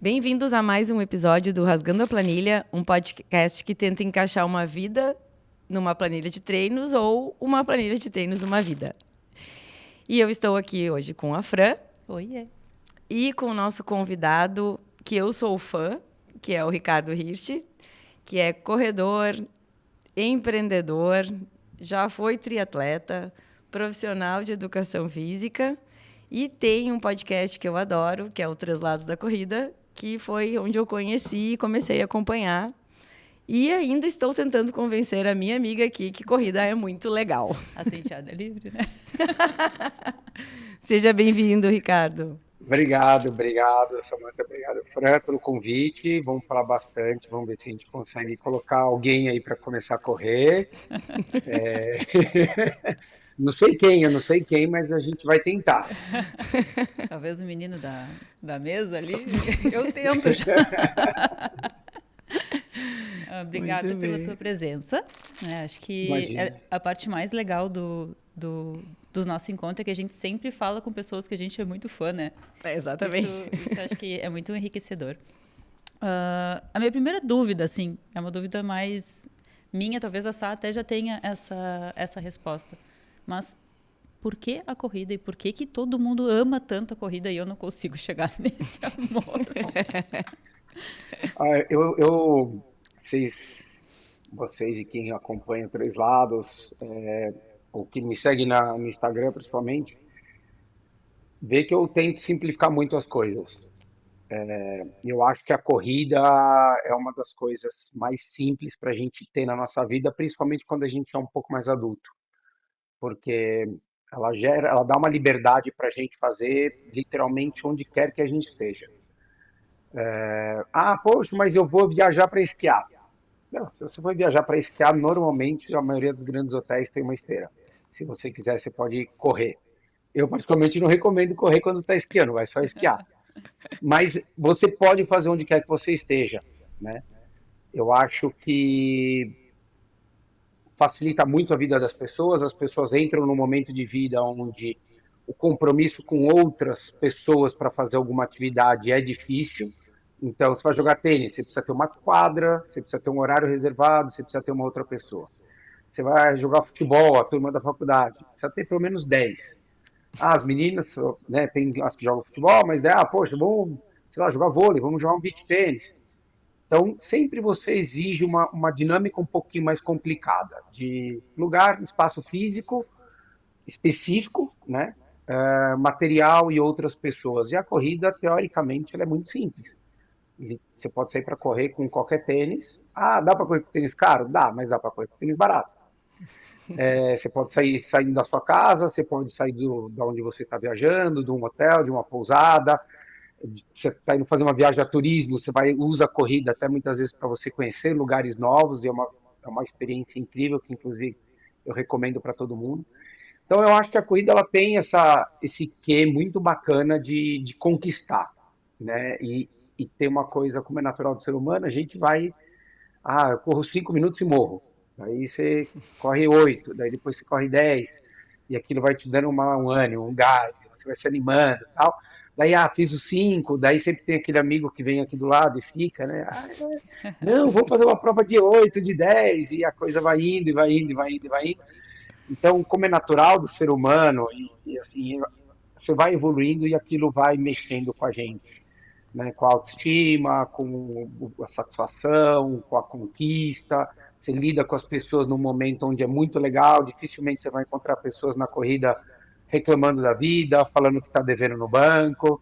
Bem-vindos a mais um episódio do Rasgando a Planilha, um podcast que tenta encaixar uma vida numa planilha de treinos ou uma planilha de treinos numa vida. E eu estou aqui hoje com a Fran. Oiê. E com o nosso convidado, que eu sou fã, que é o Ricardo Hirsch, que é corredor, empreendedor, já foi triatleta, profissional de educação física e tem um podcast que eu adoro, que é o Três Lados da Corrida, que foi onde eu conheci e comecei a acompanhar. E ainda estou tentando convencer a minha amiga aqui que corrida é muito legal. A tenteada é livre, né? Seja bem-vindo, Ricardo. Obrigado, Samanta, obrigado, Fran, pelo convite. Vamos falar bastante, vamos ver se a gente consegue colocar alguém aí para começar a correr. Não sei quem, mas a gente vai tentar. Talvez o menino da mesa ali, eu tento já. Obrigada pela tua presença. Acho que a parte mais legal do nosso encontro é que a gente sempre fala com pessoas que a gente é muito fã, né? Exatamente. Isso acho que é muito enriquecedor. A minha primeira dúvida, assim, é uma dúvida mais minha, talvez a Sá até já tenha essa resposta. Mas por que a corrida e por que todo mundo ama tanto a corrida e eu não consigo chegar nesse amor? Vocês e quem acompanha Três Lados, ou que me segue no Instagram principalmente, vê que eu tento simplificar muito as coisas. Eu acho que a corrida é uma das coisas mais simples para a gente ter na nossa vida, principalmente quando a gente é um pouco mais adulto, porque ela dá uma liberdade para a gente fazer literalmente onde quer que a gente esteja. Poxa, mas eu vou viajar para esquiar. Não, se você for viajar para esquiar, normalmente a maioria dos grandes hotéis tem uma esteira. Se você quiser, você pode correr. Eu, particularmente, não recomendo correr quando está esquiando, vai só esquiar. Mas você pode fazer onde quer que você esteja, né? Eu acho que facilita muito a vida das pessoas, as pessoas entram num momento de vida onde o compromisso com outras pessoas para fazer alguma atividade é difícil. Então, você vai jogar tênis, você precisa ter uma quadra, você precisa ter um horário reservado, você precisa ter uma outra pessoa. Você vai jogar futebol, a turma da faculdade, precisa ter pelo menos 10. As meninas, né, tem as que jogam futebol, mas, poxa, vamos, sei lá, jogar vôlei, vamos jogar um beach tênis. Então, sempre você exige uma dinâmica um pouquinho mais complicada, de lugar, espaço físico específico, né, material e outras pessoas. E a corrida, teoricamente, ela é muito simples. Você pode sair para correr com qualquer tênis. Dá para correr com tênis caro? Dá, mas dá para correr com tênis barato. Você pode sair saindo da sua casa, você pode sair de onde você está viajando, de um hotel, de uma pousada. Você está indo fazer uma viagem a turismo, usa a corrida até muitas vezes para você conhecer lugares novos, e é uma experiência incrível que, inclusive, eu recomendo para todo mundo. Então, eu acho que a corrida ela tem esse quê muito bacana de conquistar, né? E tem uma coisa, como é natural do ser humano, a gente vai, eu corro 5 minutos e morro. Aí você corre 8, daí depois você corre 10, e aquilo vai te dando um ânimo, um gás, você vai se animando e tal. Daí, fiz os 5, daí sempre tem aquele amigo que vem aqui do lado e fica, né? Não, vou fazer uma prova de 8, de 10, e a coisa vai indo, e vai indo, e vai indo, e vai indo. Então, como é natural do ser humano, e assim, você vai evoluindo e aquilo vai mexendo com a gente, né? Com a autoestima, com a satisfação, com a conquista. Você lida com as pessoas num momento onde é muito legal, dificilmente você vai encontrar pessoas na corrida reclamando da vida, falando que está devendo no banco.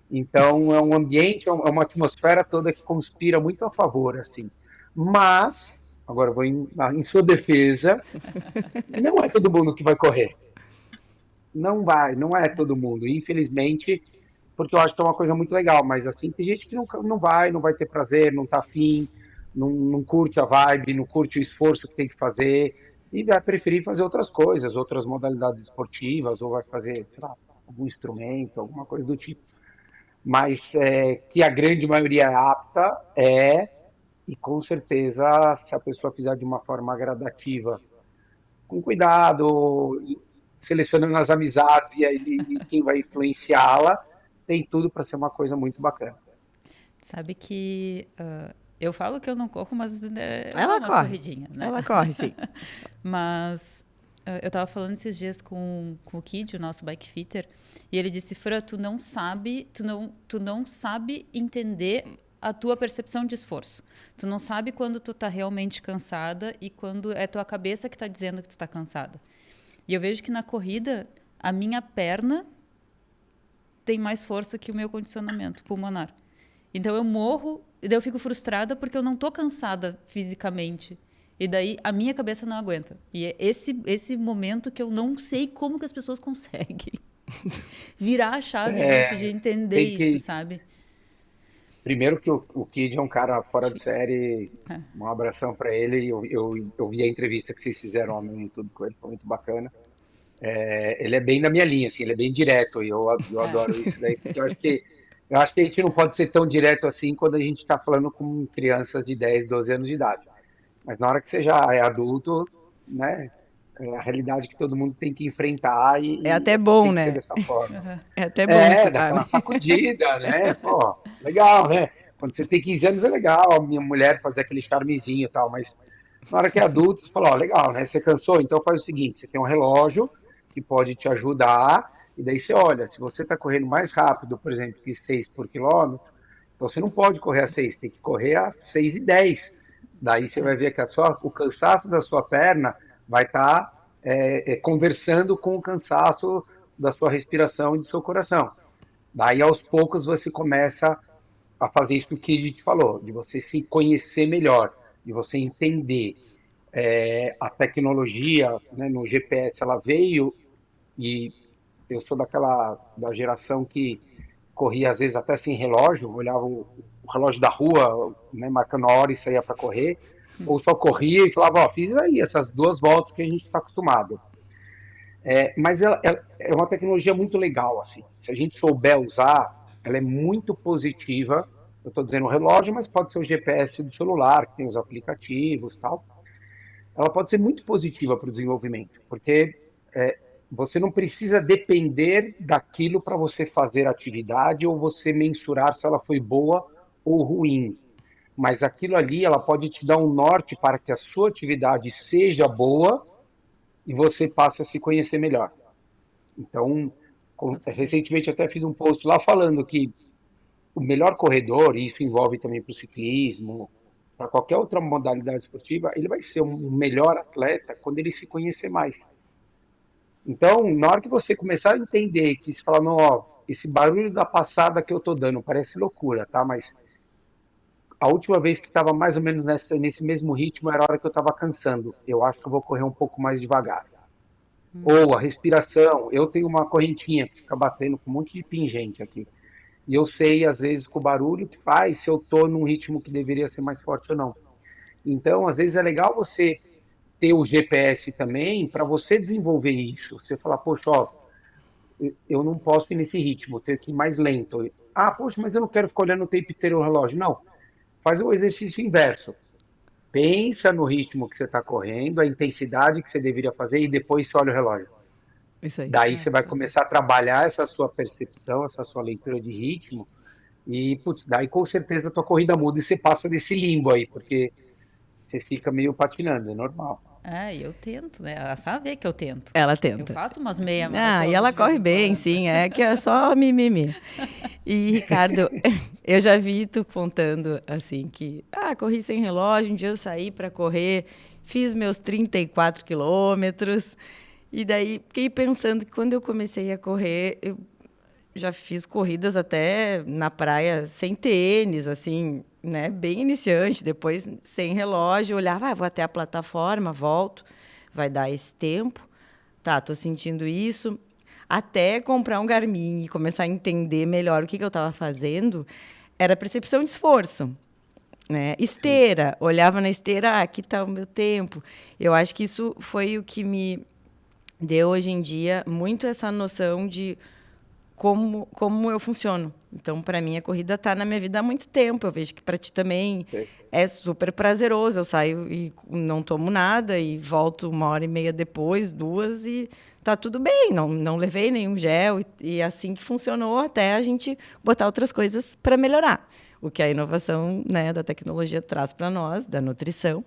Então, é um ambiente, é uma atmosfera toda que conspira muito a favor, assim. Mas, agora eu vou em sua defesa, não é todo mundo que vai correr. Não é todo mundo. Infelizmente, porque eu acho que é uma coisa muito legal, mas assim, tem gente que não vai ter prazer, não tá afim, não curte a vibe, não curte o esforço que tem que fazer, e vai preferir fazer outras coisas, outras modalidades esportivas, ou vai fazer, sei lá, algum instrumento, alguma coisa do tipo. Mas que a grande maioria é apta, e com certeza, se a pessoa fizer de uma forma gradativa, com cuidado, selecionando as amizades e quem vai influenciá-la, tem tudo para ser uma coisa muito bacana. Sabe que eu falo que eu não corro, mas Ela umas corre. corridinhas, né? Ela corre, sim. Mas eu estava falando esses dias com o Kid, o nosso bike fitter, e ele disse, Fran, tu não sabe entender a tua percepção de esforço. Tu não sabe quando tu tá realmente cansada e quando é tua cabeça que tá dizendo que tu tá cansada. E eu vejo que na corrida, a minha perna tem mais força que o meu condicionamento pulmonar. Então eu morro, e daí eu fico frustrada porque eu não tô cansada fisicamente. E daí a minha cabeça não aguenta. E é esse momento que eu não sei como que as pessoas conseguem virar a chave disso, de entender Tem isso, que. sabe? Primeiro que o Kid é um cara fora de série, É. um abração para ele. Eu vi a entrevista que vocês fizeram no YouTube com ele, foi muito bacana. Ele é bem na minha linha, assim, ele é bem direto, e eu adoro isso daí, porque eu acho que a gente não pode ser tão direto assim quando a gente está falando com crianças de 10, 12 anos de idade. Mas na hora que você já é adulto, né, é a realidade que todo mundo tem que enfrentar É e até bom, tem que ser né? dessa forma. É até bom Dá escutar, né? aquela sacudida, né? Pô, legal, né? Quando você tem 15 anos é legal, a minha mulher fazer aquele charmezinho e tal, mas na hora que é adulto, você fala, ó, legal, né? Você cansou? Então faz o seguinte, você tem um relógio que pode te ajudar, e daí você olha, se você está correndo mais rápido, por exemplo, que 6 por quilômetro, então você não pode correr a 6, tem que correr a 6:10. Daí você vai ver que o cansaço da sua perna vai estar conversando com o cansaço da sua respiração e do seu coração. Daí, aos poucos, você começa a fazer isso que o Kid te falou, de você se conhecer melhor, de você entender a tecnologia, né, no GPS, ela veio e eu sou da geração que corria às vezes até sem relógio, olhava o relógio da rua, né, marcando a hora e saía para correr, ou só corria e falava, ó, fiz aí essas 2 voltas que a gente está acostumado. Mas ela é uma tecnologia muito legal, assim. Se a gente souber usar, ela é muito positiva. Eu estou dizendo o relógio, mas pode ser o GPS do celular, que tem os aplicativos e tal. Ela pode ser muito positiva para o desenvolvimento, porque você não precisa depender daquilo para você fazer a atividade ou você mensurar se ela foi boa ou ruim. Mas aquilo ali, ela pode te dar um norte para que a sua atividade seja boa e você passe a se conhecer melhor. Então, Com certeza. recentemente até fiz um post lá falando que o melhor corredor, e isso envolve também para o ciclismo, para qualquer outra modalidade esportiva, ele vai ser um melhor atleta quando ele se conhecer mais. Então, na hora que você começar a entender que você fala, não, ó, esse barulho da passada que eu tô dando parece loucura, tá? Mas a última vez que estava mais ou menos nesse mesmo ritmo era a hora que eu estava cansando. Eu acho que eu vou correr um pouco mais devagar. Ou a respiração, eu tenho uma correntinha que fica batendo com um monte de pingente aqui. E eu sei, às vezes, com o barulho que faz, se eu estou num ritmo que deveria ser mais forte ou não. Então, às vezes, é legal você ter o GPS também para você desenvolver isso. Você falar, poxa, ó, eu não posso ir nesse ritmo, eu tenho que ir mais lento. Ah, poxa, mas eu não quero ficar olhando o tempo inteiro o relógio. Não, faz o exercício inverso. Pensa no ritmo que você está correndo, a intensidade que você deveria fazer e depois você olha o relógio. Isso aí. Daí você vai Tá certo. começar a trabalhar essa sua percepção, essa sua leitura de ritmo e, putz, daí com certeza a tua corrida muda e você passa desse limbo aí, porque você fica meio patinando, é normal. E eu tento, né? Ela sabe que eu tento. Ela Eu tenta. faço umas meia Ah, e maratona ela de vez corre em bem, quando. sim, é que é só mimimi. E, Ricardo, eu já vi tu contando, assim, que, corri sem relógio, um dia eu saí para correr, fiz meus 34 quilômetros, e daí fiquei pensando que quando eu comecei a correr, eu já fiz corridas até na praia sem tênis, assim, né, bem iniciante, depois sem relógio, eu olhava, vou até a plataforma, volto, vai dar esse tempo, tá, tô sentindo isso, até comprar um Garmin e começar a entender melhor o que eu estava fazendo, era percepção de esforço, né? Esteira, olhava na esteira, aqui está o meu tempo. Eu acho que isso foi o que me deu hoje em dia muito essa noção de como eu funciono. Então, para mim, a corrida está na minha vida há muito tempo. Eu vejo que para ti também é super prazeroso. Eu saio e não tomo nada e volto 1h30 depois, 2, e tá tudo bem. Não levei nenhum gel e assim que funcionou até a gente botar outras coisas para melhorar. o que a inovação, né, da tecnologia traz para nós, da nutrição.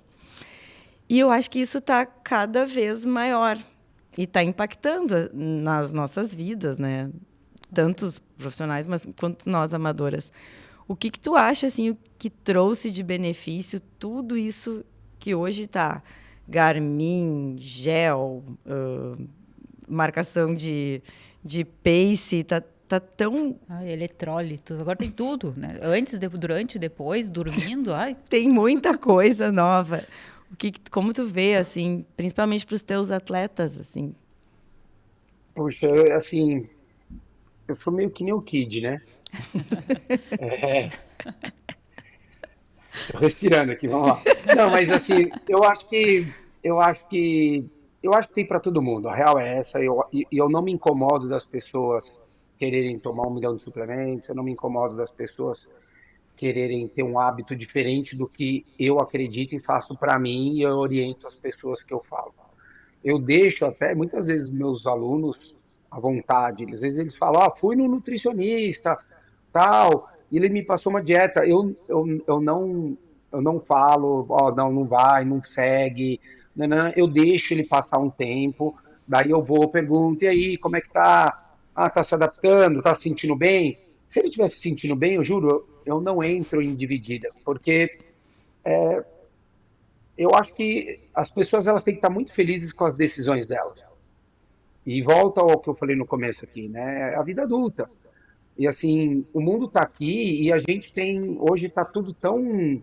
E eu acho que isso está cada vez maior e está impactando nas nossas vidas, né? Tanto os profissionais, mas quanto nós amadoras. O que tu acha, assim, o que trouxe de benefício tudo isso que hoje está Garmin, gel, marcação de pace, tá tão... Eletrólitos, agora tem tudo, né? Antes, durante, depois, dormindo, Tem muita coisa nova. Como tu vê, assim, principalmente para os teus atletas, assim? Puxa, assim, eu sou meio que nem o Kid, né? É, tô respirando aqui, vamos lá. Não, mas assim, eu acho que, eu acho que tem para todo mundo. A real é essa. Eu não me incomodo das pessoas quererem tomar 1 milhão de suplementos. Eu não me incomodo das pessoas quererem ter um hábito diferente do que eu acredito e faço para mim e eu oriento as pessoas que eu falo. Eu deixo até muitas vezes meus alunos à vontade. Às vezes eles falam, fui no nutricionista, tal, e ele me passou uma dieta. Eu não falo, não, não vai, não segue. Não, não, eu deixo ele passar um tempo, daí eu vou, pergunto, e aí, como é que tá? Tá se adaptando, tá se sentindo bem? Se ele estiver se sentindo bem, eu juro, eu não entro em dividida, porque eu acho que as pessoas elas têm que estar muito felizes com as decisões delas. E volta ao que eu falei no começo aqui, né? A vida adulta. E assim, o mundo está aqui e a gente tem. Hoje está tudo tão.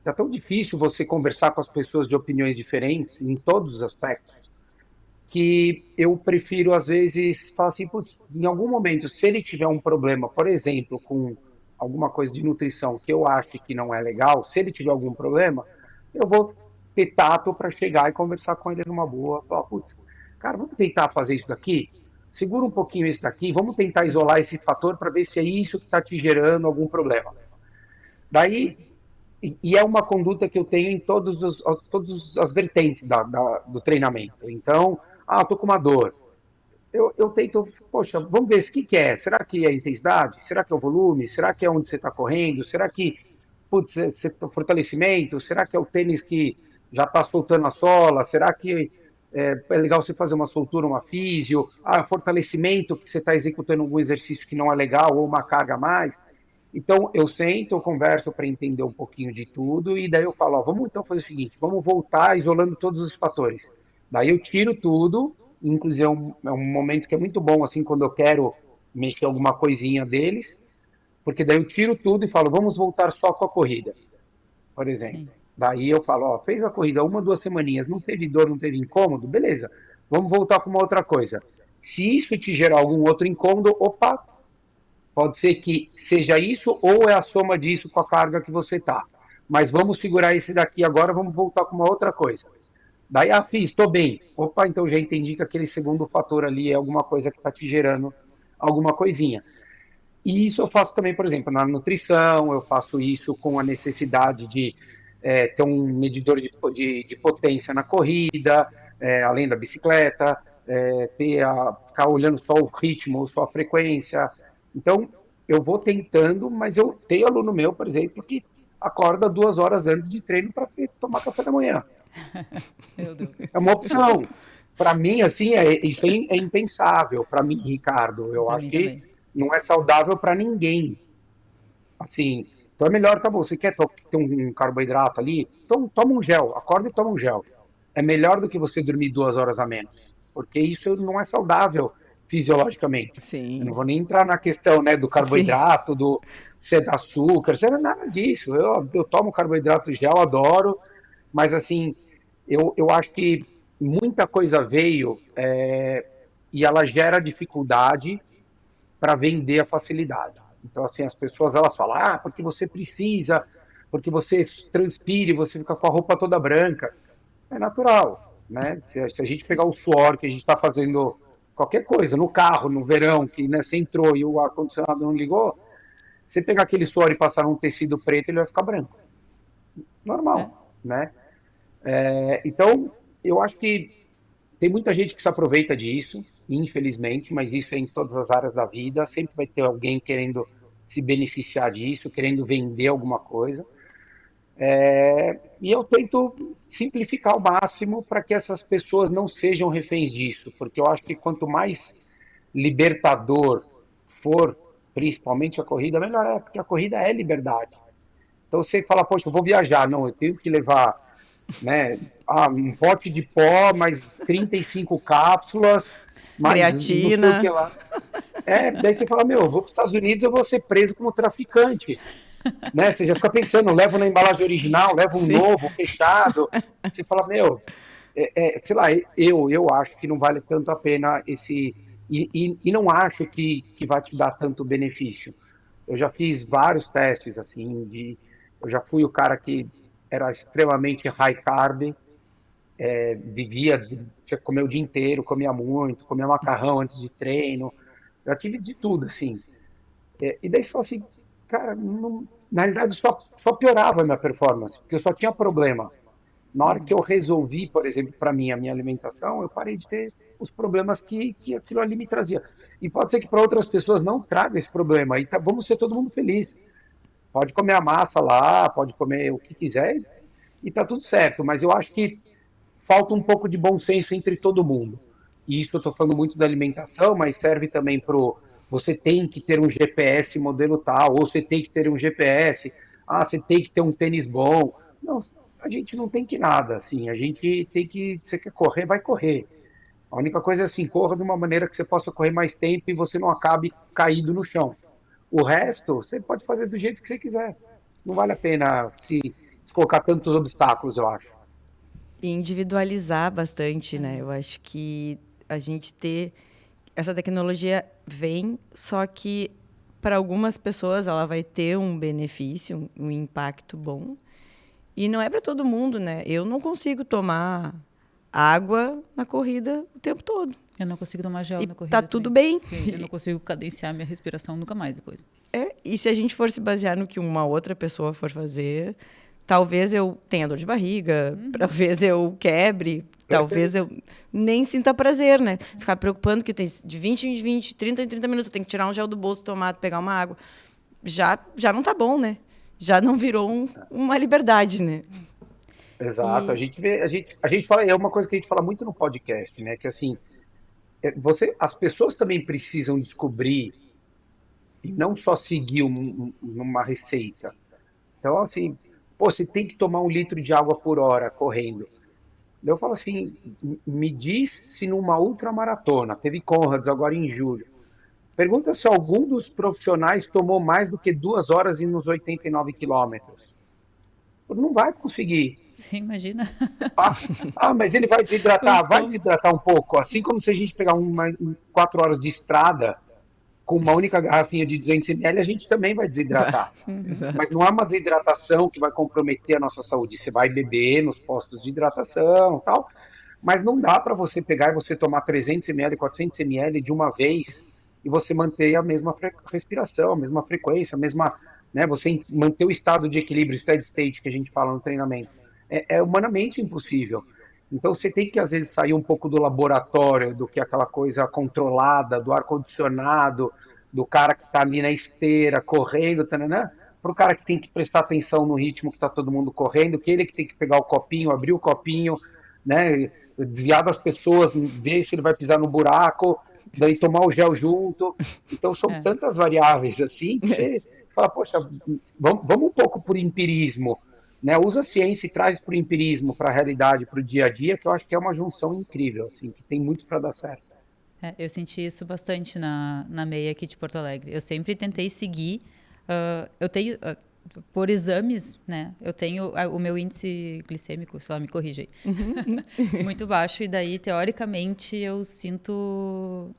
Tá tão difícil você conversar com as pessoas de opiniões diferentes em todos os aspectos, que eu prefiro, às vezes, falar assim, putz, em algum momento, se ele tiver um problema, por exemplo, com alguma coisa de nutrição que eu acho que não é legal, se ele tiver algum problema, eu vou ter tato para chegar e conversar com ele numa boa. Falar, putz, cara, vamos tentar fazer isso daqui? Segura um pouquinho esse daqui, vamos tentar sim, isolar esse fator para ver se é isso que está te gerando algum problema. Daí, e é uma conduta que eu tenho em todas as vertentes do treinamento. Então, estou com uma dor. Eu tento, poxa, vamos ver o que é. Será que é a intensidade? Será que é o volume? Será que é onde você está correndo? Será que, putz, é fortalecimento? Será que é o tênis que já está soltando a sola? Será que é legal você fazer uma soltura, uma físio? Fortalecimento que você está executando algum exercício que não é legal ou uma carga a mais? Então, eu sento, eu converso para entender um pouquinho de tudo, e daí eu falo, vamos então fazer o seguinte, vamos voltar isolando todos os fatores. Daí eu tiro tudo, inclusive é um momento que é muito bom, assim, quando eu quero mexer alguma coisinha deles, porque daí eu tiro tudo e falo, vamos voltar só com a corrida, por exemplo. sim. Daí eu falo, fez a corrida 1, 2 semaninhas, não teve dor, não teve incômodo, beleza, vamos voltar com uma outra coisa. Se isso te gerar algum outro incômodo, opa, pode ser que seja isso ou é a soma disso com a carga que você está. Mas vamos segurar esse daqui agora, vamos voltar com uma outra coisa. Daí, fiz, estou bem. Opa, então já entendi que aquele segundo fator ali é alguma coisa que está te gerando alguma coisinha. E isso eu faço também, por exemplo, na nutrição, eu faço isso com a necessidade de ter um medidor de potência na corrida, além da bicicleta, ficar olhando só o ritmo, só a frequência. Então, eu vou tentando, mas eu tenho aluno meu, por exemplo, que acorda 2 horas antes de treino para tomar café da manhã. Meu Deus. É uma opção. Para mim, assim, isso é impensável. Para mim, Ricardo, eu Para acho mim que também. não é saudável para ninguém. Assim, então é melhor, tá bom, você quer ter um carboidrato ali? Então toma um gel, acorda e toma um gel. É melhor do que você dormir 2 horas a menos, porque isso não é saudável fisiologicamente. Eu Sim, não vou nem entrar na questão, né, do sim. carboidrato, do se é açúcar, se é nada disso. Eu tomo carboidrato gel, adoro, mas assim, eu acho que muita coisa veio e ela gera dificuldade para vender a facilidade. Então, assim, as pessoas elas falam, porque você precisa, porque você transpire, você fica com a roupa toda branca. É natural, né? Se a gente Sim. pegar o suor que a gente está fazendo qualquer coisa, no carro, no verão, que né, você entrou e o ar-condicionado não ligou, você pegar aquele suor e passar num tecido preto, ele vai ficar branco. É. Normal, né? Então, eu acho que tem muita gente que se aproveita disso, infelizmente, mas isso é em todas as áreas da vida. Sempre vai ter alguém querendo se beneficiar disso, querendo vender alguma coisa. E eu tento simplificar ao máximo para que essas pessoas não sejam reféns disso, porque eu acho que quanto mais libertador for, principalmente a corrida, melhor é, porque a corrida é liberdade. Então você fala, poxa, eu vou viajar, não, eu tenho que levar, né, um pote de pó, mais 35 cápsulas, mais não sei o que Creatina. lá. Daí você fala, meu, eu vou para os Estados Unidos, eu vou ser preso como traficante, né? Você já fica pensando, levo na embalagem original, levo um Sim. novo, fechado. Você fala, meu, sei lá, eu acho que não vale tanto a pena esse. E não acho que vai te dar tanto benefício. Eu já fiz vários testes, assim, eu já fui o cara que era extremamente high carb, vivia, tinha que comer o dia inteiro, comia muito, comia macarrão antes de treino, já tive de tudo, assim. E daí você fala assim, cara, na realidade só piorava a minha performance, porque eu só tinha problema. Na hora que eu resolvi, por exemplo, para mim, a minha alimentação, eu parei de ter os problemas que aquilo ali me trazia. E pode ser que para outras pessoas não traga esse problema, e vamos ser todo mundo feliz. Pode comer a massa lá, pode comer o que quiser, e tá tudo certo, mas eu acho que falta um pouco de bom senso entre todo mundo. E isso eu estou falando muito da alimentação, mas serve também para você tem que ter um GPS modelo tal, ou você tem que ter um GPS, você tem que ter um tênis bom. Não, a gente não tem que nada, assim, a gente tem que, você quer correr, vai correr. A única coisa é assim, corra de uma maneira que você possa correr mais tempo e você não acabe caído no chão. O resto, você pode fazer do jeito que você quiser. Não vale a pena se colocar tantos obstáculos, eu acho. E individualizar bastante, né? É. Eu acho que a gente ter essa tecnologia vem, só que para algumas pessoas ela vai ter um benefício, um impacto bom, e não é para todo mundo, né? Eu não consigo tomar água na corrida o tempo todo. Eu não consigo tomar gel E na tá corrida tudo também. bem. Eu não consigo cadenciar minha respiração nunca mais depois. E se a gente for se basear no que uma outra pessoa for fazer, talvez eu tenha dor de barriga, talvez eu quebre, talvez eu nem sinta prazer, né? Ficar preocupando que tem de 20 em 20, 30 em 30 minutos, eu tenho que tirar um gel do bolso, tomar, pegar uma água. Já não tá bom, né? Já não virou uma liberdade, né? Exato, a E gente vê, a gente fala, é uma coisa que a gente fala muito no podcast, né? Que assim, as pessoas também precisam descobrir e não só seguir uma receita. Então, assim, pô, você tem que tomar 1 litro de água por hora correndo. Eu falo assim, me diz se numa ultramaratona, teve Conrads agora em julho, pergunta se algum dos profissionais tomou mais do que 2 horas e nos 89 quilômetros. Não vai conseguir. você imagina Ah, mas ele vai o desidratar. Vai estômago. desidratar um pouco. Assim como se a gente pegar 4 horas de estrada com uma única garrafinha de 200 ml, a gente também vai desidratar. Mas Exato. não é uma desidratação que vai comprometer a nossa saúde. Você vai beber nos postos de hidratação e tal, mas não dá para você pegar e você tomar 300 ml, 400 ml de uma vez e você manter a mesma respiração, a mesma frequência, a mesma, né, você manter o estado de equilíbrio, steady state que a gente fala no treinamento. É humanamente impossível. Então você tem que às vezes sair um pouco do laboratório, do que aquela coisa controlada, do ar condicionado, do cara que está ali na esteira correndo, para o cara que tem que prestar atenção no ritmo que está todo mundo correndo, que ele que tem que pegar o copinho, abrir o copinho, né, desviar das pessoas, ver se ele vai pisar no buraco, daí tomar o gel junto. Então são É. tantas variáveis assim que você fala, poxa, vamos um pouco por empirismo, né? Usa a ciência e traz para o empirismo, para a realidade, para o dia a dia, que eu acho que é uma junção incrível, assim, que tem muito para dar certo. Eu senti isso bastante na meia aqui de Porto Alegre. Eu sempre tentei seguir. Eu tenho, por exames, né? Eu tenho o meu índice glicêmico, sei lá, me corrija aí, muito baixo. E daí, teoricamente, eu sinto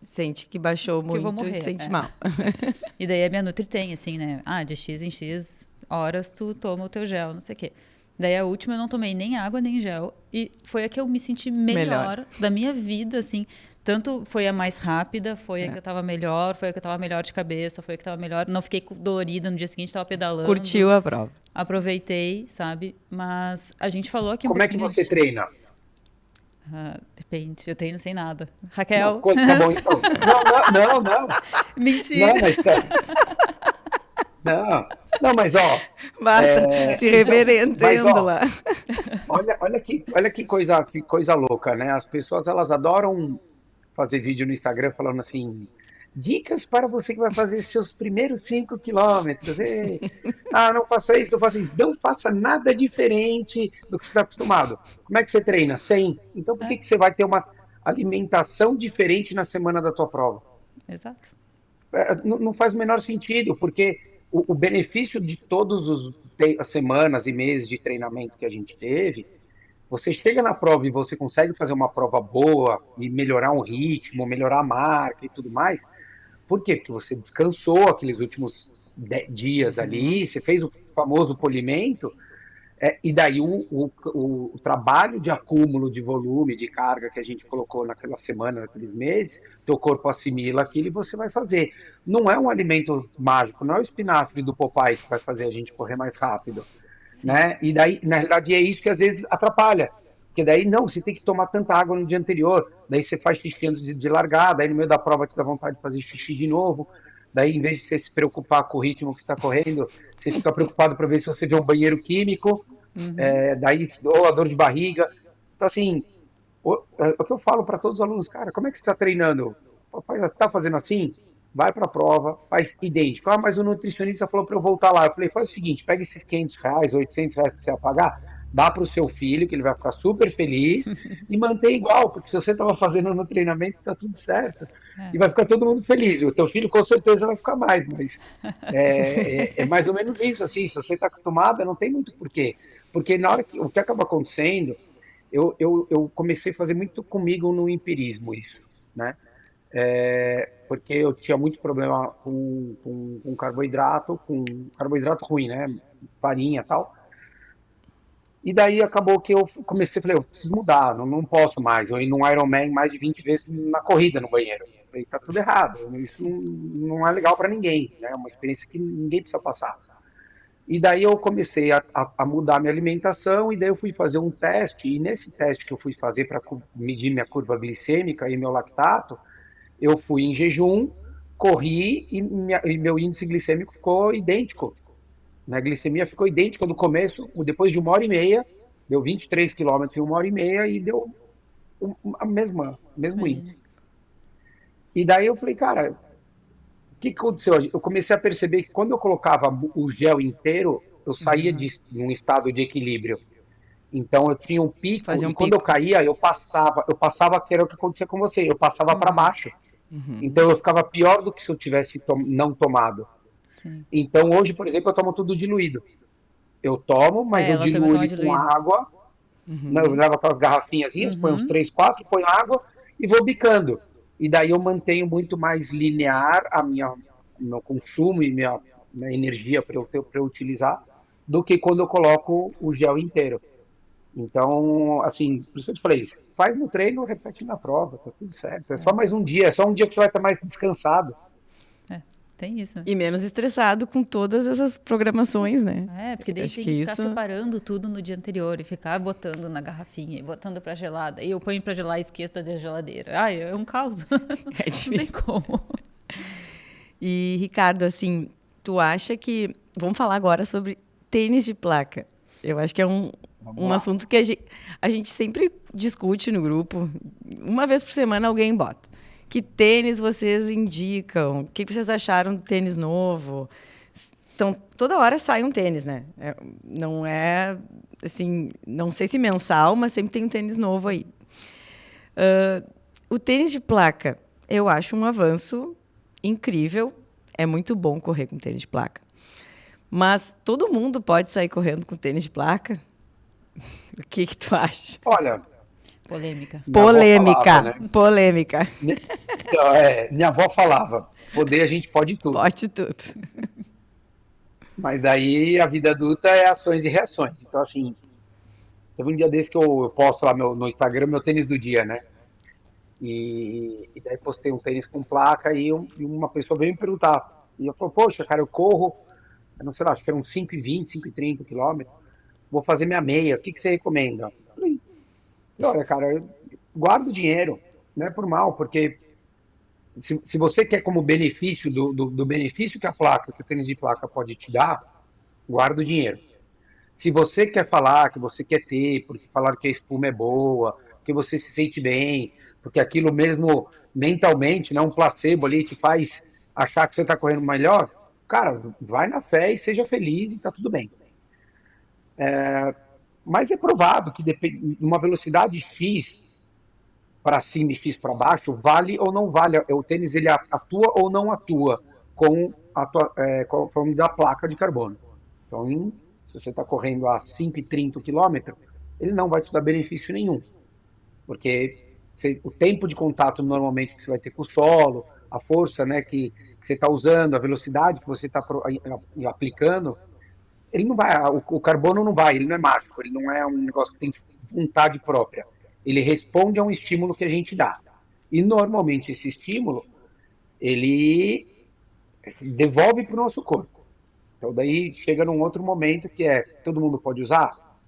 Sente que baixou que eu vou muito e morrer. sente mal. E daí a minha Nutri tem, assim, né? De X em X horas tu toma o teu gel, não sei o quê. Daí a última eu não tomei nem água nem gel. E foi a que eu me senti melhor da minha vida, assim. Tanto foi a mais rápida, foi a que eu tava melhor, foi a que eu tava melhor de cabeça, foi a que eu tava melhor. Não fiquei dolorida no dia seguinte, tava pedalando. Curtiu a prova. Aproveitei, sabe? Mas a gente falou aqui um Como é que pouquinho você treina? Depende, eu treino sem nada. Não, Raquel, tá bom então. Não, não, não, não. mentira. Não, mas tá. Não, não, mas ó, Bata, se então, mas reverendendo ó, lá. olha que coisa louca, né? As pessoas elas adoram fazer vídeo no Instagram falando assim, dicas para você que vai fazer seus primeiros 5 km. Ah, não faça isso, não faça isso. Não faça nada diferente do que você está acostumado. Como é que você treina? 100. Então por É, que que você vai ter uma alimentação diferente na semana da tua prova? exato. Não faz o menor sentido, porque o benefício de todas as semanas e meses de treinamento que a gente teve, você chega na prova e você consegue fazer uma prova boa e melhorar um ritmo, melhorar a marca e tudo mais. Por quê? Porque você descansou aqueles últimos dias ali, você fez o famoso polimento, e daí o trabalho de acúmulo de volume, de carga que a gente colocou naquela semana, naqueles meses, teu corpo assimila aquilo e você vai fazer. Não é um alimento mágico, não é o espinafre do Popeye que vai fazer a gente correr mais rápido, Sim. né? E daí, na realidade, é isso que às vezes atrapalha. Porque daí, não, você tem que tomar tanta água no dia anterior, daí você faz xixi antes de largar, daí no meio da prova te dá vontade de fazer xixi de novo, daí em vez de você se preocupar com o ritmo que está correndo, você fica preocupado para ver se você vê um banheiro químico, Uhum. daí ou a dor de barriga. Então, assim, o que eu falo para todos os alunos, cara, como é que você está treinando? Está fazendo assim? Vai para a prova, faz idêntico. Ah, mas o nutricionista falou para eu voltar lá. Eu falei, faz o seguinte, pega esses R$ 500, R$ 800 que você vai pagar, dá para o seu filho, que ele vai ficar super feliz, e mantém igual, porque se você estava fazendo no treinamento, está tudo certo. É. E vai ficar todo mundo feliz. O teu filho com certeza vai ficar mais, mas é mais ou menos isso, assim, se você está acostumado, não tem muito porquê. Porque na hora que o que acaba acontecendo, eu comecei a fazer muito comigo no empirismo isso, né? Porque eu tinha muito problema com carboidrato, com carboidrato ruim, né? Farinha e tal. E daí acabou que eu comecei, falei, eu preciso mudar, não posso mais. Eu ir num Ironman mais de 20 vezes na corrida no banheiro. Eu falei, tá tudo errado, isso Sim. não é legal para ninguém, né? É uma experiência que ninguém precisa passar. E daí eu comecei a mudar minha alimentação e daí eu fui fazer um teste. E nesse teste que eu fui fazer para medir minha curva glicêmica e meu lactato, eu fui em jejum, corri e meu índice glicêmico ficou idêntico. Né? A glicemia ficou idêntica do começo, depois de 1 hora e meia, deu 23 quilômetros em 1 hora e meia e deu o mesmo Imagina. índice. E daí eu falei, cara, o que aconteceu? Eu comecei a perceber que quando eu colocava o gel inteiro, eu saía de um estado de equilíbrio. Então eu tinha um pico Fazer e um quando eu pico. caía, eu passava que era o que acontecia com você, eu passava para Uhum. baixo. Uhum. Então eu ficava pior do que se eu tivesse não tomado. Sim. Então hoje, por exemplo, eu tomo tudo diluído. Eu tomo, mas É, eu ela também diluo toma ele com diluído. água, né? Eu Uhum. levo aquelas garrafinhas, põe uns Uhum. 3, 4, ponho água e vou bicando. E daí eu mantenho muito mais linear meu consumo e minha energia para eu utilizar do que quando eu coloco o gel inteiro. Então, assim, por isso que eu te falei, faz no treino, repete na prova, tá tudo certo. É só É, mais um dia, é só um dia que você vai estar mais descansado. é. Tem isso, né? E menos estressado com todas essas programações, né? É, porque daí Acho tem que que ficar isso separando tudo no dia anterior e ficar botando na garrafinha e botando pra gelada. E eu ponho pra gelar e esqueço da geladeira. Ai, é um caos. é Não tem difícil. como. E, Ricardo, assim, tu acha que. Vamos falar agora sobre tênis de placa. Eu acho que é Vamos um lá. assunto que a gente sempre discute no grupo. Uma vez por semana alguém bota. Que tênis vocês indicam? O que vocês acharam do tênis novo? Então, toda hora sai um tênis, né? Não é, assim, não sei se mensal, mas sempre tem um tênis novo aí. O tênis de placa, eu acho um avanço incrível. É muito bom correr com tênis de placa. Mas todo mundo pode sair correndo com tênis de placa? O que tu acha? Olha, Polêmica. minha avó falava, Polêmica, né? polêmica. Então, minha avó falava, poder a gente pode tudo. Pode tudo. Mas daí a vida adulta é ações e reações. Então, assim, teve um dia desse que eu posto lá no Instagram meu tênis do dia, né? E daí postei um tênis com placa e uma pessoa veio me perguntar. E eu falei, poxa, cara, eu corro, eu não sei lá, acho que eram 5,20, 5,30 quilômetros. Vou fazer minha meia, o que você recomenda? Eu falei, olha, cara, eu guardo dinheiro, não é por mal, porque Se você quer como benefício do benefício que que o tênis de placa pode te dar, guarda o dinheiro. Se você quer falar que você quer ter, porque falaram que a espuma é boa, que você se sente bem, porque aquilo mesmo mentalmente, né, um placebo ali te faz achar que você está correndo melhor, cara, vai na fé e seja feliz e tá tudo bem. Mas é provado que depende, uma velocidade X para cima e X para baixo, vale ou não vale. O tênis ele atua ou não atua com a forma da placa de carbono. Então, se você está correndo a 5,30 km, ele não vai te dar benefício nenhum, porque o tempo de contato normalmente que você vai ter com o solo, a força, né, que você está usando, a velocidade que você está aplicando, ele não vai, o carbono não vai, ele não é mágico, ele não é um negócio que tem vontade própria. Ele responde a um estímulo que a gente dá. E normalmente esse estímulo, ele devolve para o nosso corpo. Então daí chega num outro momento que é, todo mundo pode usar?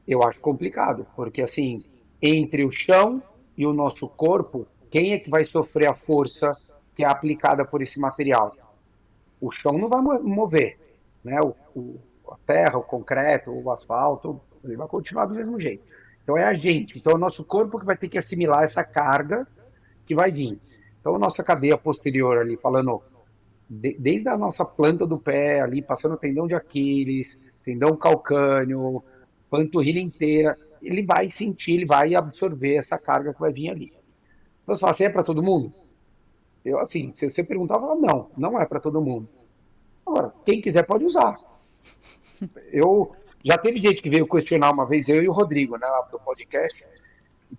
Eu acho complicado, porque assim, entre o chão e o nosso corpo, quem é que vai sofrer a força que é aplicada por esse material? O chão não vai mover, né? A terra, o concreto, o asfalto, ele vai continuar do mesmo jeito. Então é a gente, então é o nosso corpo que vai ter que assimilar essa carga que vai vir. Então a nossa cadeia posterior ali, falando desde a nossa planta do pé ali, passando o tendão de Aquiles, tendão calcâneo, panturrilha inteira, ele vai sentir, ele vai absorver essa carga que vai vir ali. Então você fala assim, é para todo mundo? Eu, assim, se você perguntar, eu falo, não, não é para todo mundo. Agora, quem quiser pode usar. Eu já teve gente que veio questionar uma vez, eu e o Rodrigo, né, do podcast,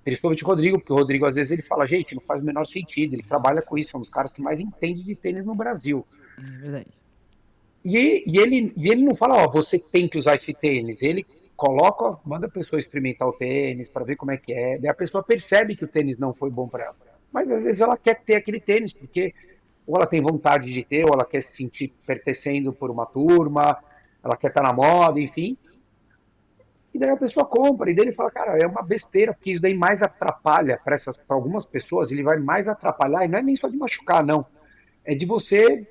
principalmente o Rodrigo, porque o Rodrigo às vezes ele fala, gente, não faz o menor sentido, ele trabalha com isso, é um dos caras que mais entende de tênis no Brasil. É verdade. E ele não fala, ó, você tem que usar esse tênis, ele coloca, manda a pessoa experimentar o tênis para ver como é que é, daí a pessoa percebe que o tênis não foi bom para ela, mas às vezes ela quer ter aquele tênis, porque ou ela tem vontade de ter, ou ela quer se sentir pertencendo por uma turma, ela quer estar na moda, enfim. E daí a pessoa compra, e daí ele fala, cara, é uma besteira, porque isso daí mais atrapalha para algumas pessoas, ele vai mais atrapalhar, e não é nem só de machucar, não. É de você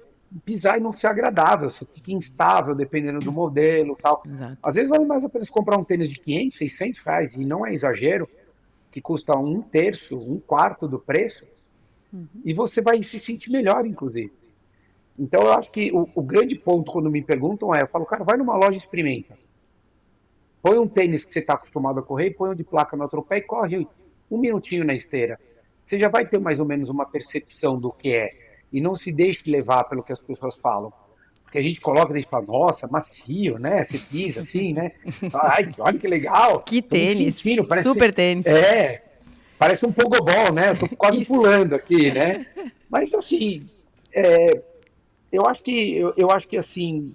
pisar e não ser agradável, você fica instável dependendo do modelo e tal. Exato. Às vezes vale mais a pena comprar um tênis de 500, 600 reais, e não é exagero, que custa um terço, um quarto do preço, e você vai se sentir melhor, inclusive. Então, eu acho que o grande ponto quando me perguntam é, eu falo, cara, vai numa loja e experimenta. Põe um tênis que você está acostumado a correr, põe um de placa no outro pé e corre um minutinho na esteira. Você já vai ter mais ou menos uma percepção do que é. E não se deixe levar pelo que as pessoas falam. Porque a gente coloca e a gente fala, nossa, macio, né? Você pisa assim, né? Ai, olha que legal. Que Tô me tênis. sentindo, Super tênis. Parece um pogobol, né? Eu tô quase Isso. pulando aqui, né? Mas assim, eu acho que assim,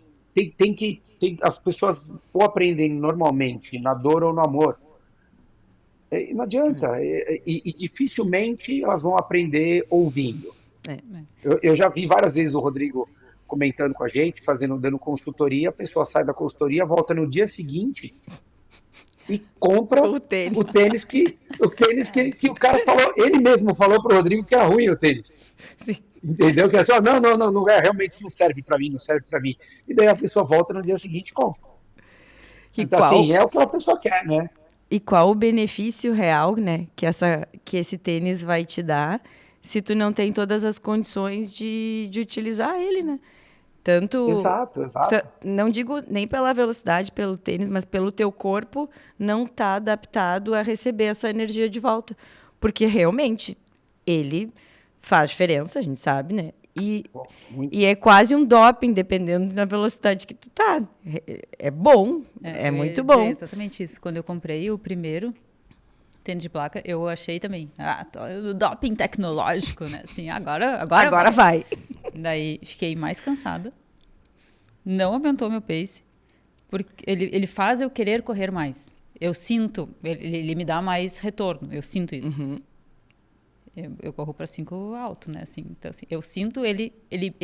as pessoas ou aprendem normalmente na dor ou no amor. Não adianta. E dificilmente elas vão aprender ouvindo. É. Eu já vi várias vezes o Rodrigo comentando com a gente, dando consultoria, a pessoa sai da consultoria, volta no dia seguinte e compra O tênis. o cara falou, ele mesmo falou pro Rodrigo que era ruim o tênis. Sim. Entendeu? Que é só, não é, realmente não serve para mim, não serve para mim. E daí a pessoa volta no dia seguinte e compra. Então, assim, é o que a pessoa quer, né? E qual o benefício real, né, que esse tênis vai te dar se tu não tem todas as condições de utilizar ele, né? Tanto, Exato. não digo nem pela velocidade, pelo tênis, mas pelo teu corpo não tá adaptado a receber essa energia de volta. Porque realmente ele faz diferença, a gente sabe, né? E é quase um doping, dependendo da velocidade que tu tá. É bom, é muito bom. É exatamente isso. Quando eu comprei o primeiro tênis de placa, eu achei também, doping tecnológico, né? Assim, agora vai. Daí fiquei mais cansada, não aumentou meu pace, porque ele faz eu querer correr mais. Eu sinto, ele me dá mais retorno, eu sinto isso. Uhum. Eu corro para 5 alto, né? Assim, então, assim, eu sinto ele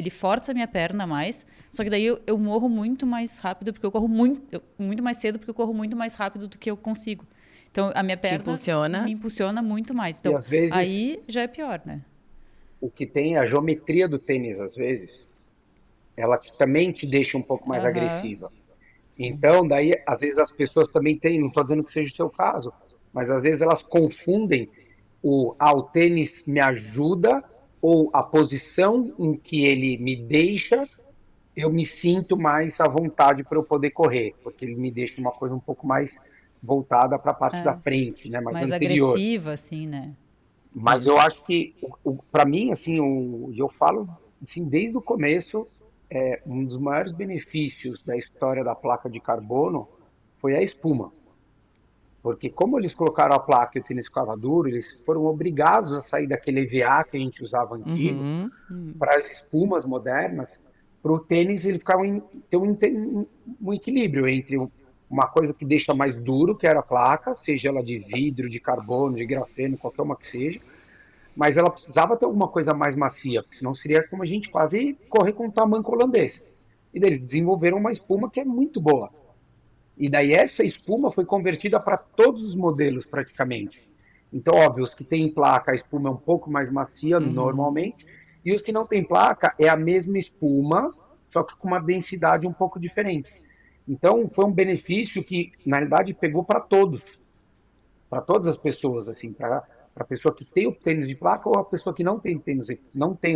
força a minha perna mais, só que daí eu morro muito mais rápido, porque eu corro muito mais cedo, porque eu corro muito mais rápido do que eu consigo. Então, a minha perna me impulsiona muito mais. Então, às vezes, aí já é pior, né? o que tem é a geometria do tênis, às vezes, ela também te deixa um pouco mais Aham. agressiva. Então, daí, às vezes as pessoas também têm, não estou dizendo que seja o seu caso, mas às vezes elas confundem o tênis me ajuda ou a posição em que ele me deixa, eu me sinto mais à vontade para eu poder correr, porque ele me deixa uma coisa um pouco mais voltada para a parte da É. frente, né, mais Mais anterior. agressiva, assim, né? Mas eu Isso. acho que, para mim, assim, eu falo assim, desde o começo, um dos maiores benefícios da história da placa de carbono foi a espuma. Porque como eles colocaram a placa e o tênis ficava duro, eles foram obrigados a sair daquele EVA que a gente usava antigo Uhum. para as espumas modernas, para o tênis ele ficar ter um equilíbrio entre uma coisa que deixa mais duro, que era a placa, seja ela de vidro, de carbono, de grafeno, qualquer uma que seja, mas ela precisava ter alguma coisa mais macia, porque senão seria como a gente quase correr com um tamanco holandês. E daí eles desenvolveram uma espuma que é muito boa. E daí essa espuma foi convertida para todos os modelos praticamente. Então, óbvio, os que têm placa, a espuma é um pouco mais macia Uhum. normalmente, e os que não têm placa é a mesma espuma, só que com uma densidade um pouco diferente. Então, foi um benefício que, na realidade, pegou para todas as pessoas, assim, para a pessoa que tem o tênis de placa ou a pessoa que não tem o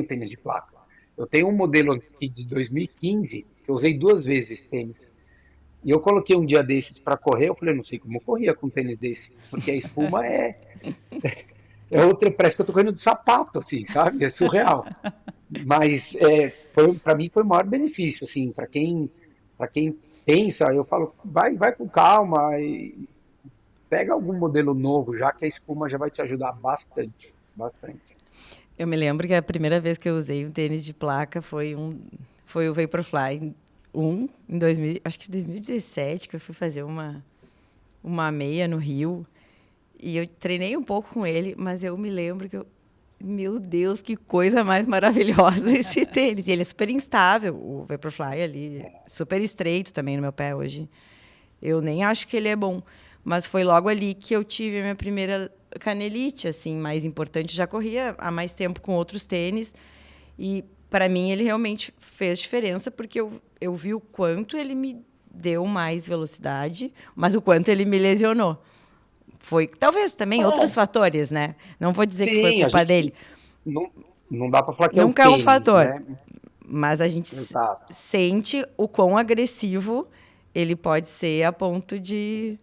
tênis de placa. Eu tenho um modelo aqui de 2015 que eu usei 2 vezes esse tênis. E eu coloquei um dia desses para correr, eu falei, não sei como eu corria com um tênis desse, porque a espuma é outra, parece que eu tô correndo de sapato, assim, sabe? É surreal. Mas para mim foi o maior benefício, assim, para quem pensa, eu falo, vai com calma e pega algum modelo novo, já que a espuma já vai te ajudar bastante, bastante. Eu me lembro que a primeira vez que eu usei um tênis de placa foi o Vaporfly 1 em 2000, acho que 2017, que eu fui fazer uma meia no Rio. E eu treinei um pouco com ele, mas eu me lembro que meu Deus, que coisa mais maravilhosa esse tênis. E ele é super instável, o Vaporfly ali, super estreito também no meu pé hoje. Eu nem acho que ele é bom. Mas foi logo ali que eu tive a minha primeira canelite, assim, mais importante. Já corria há mais tempo com outros tênis. E, para mim, ele realmente fez diferença, porque eu vi o quanto ele me deu mais velocidade, mas o quanto ele me lesionou. Foi, talvez, também outros É, fatores, né? Não vou dizer que foi sim, a culpa gente dele. não, não dá para falar que é o Nunca é um tênis, fator. né? Mas a gente Exato. sente o quão agressivo ele pode ser a ponto de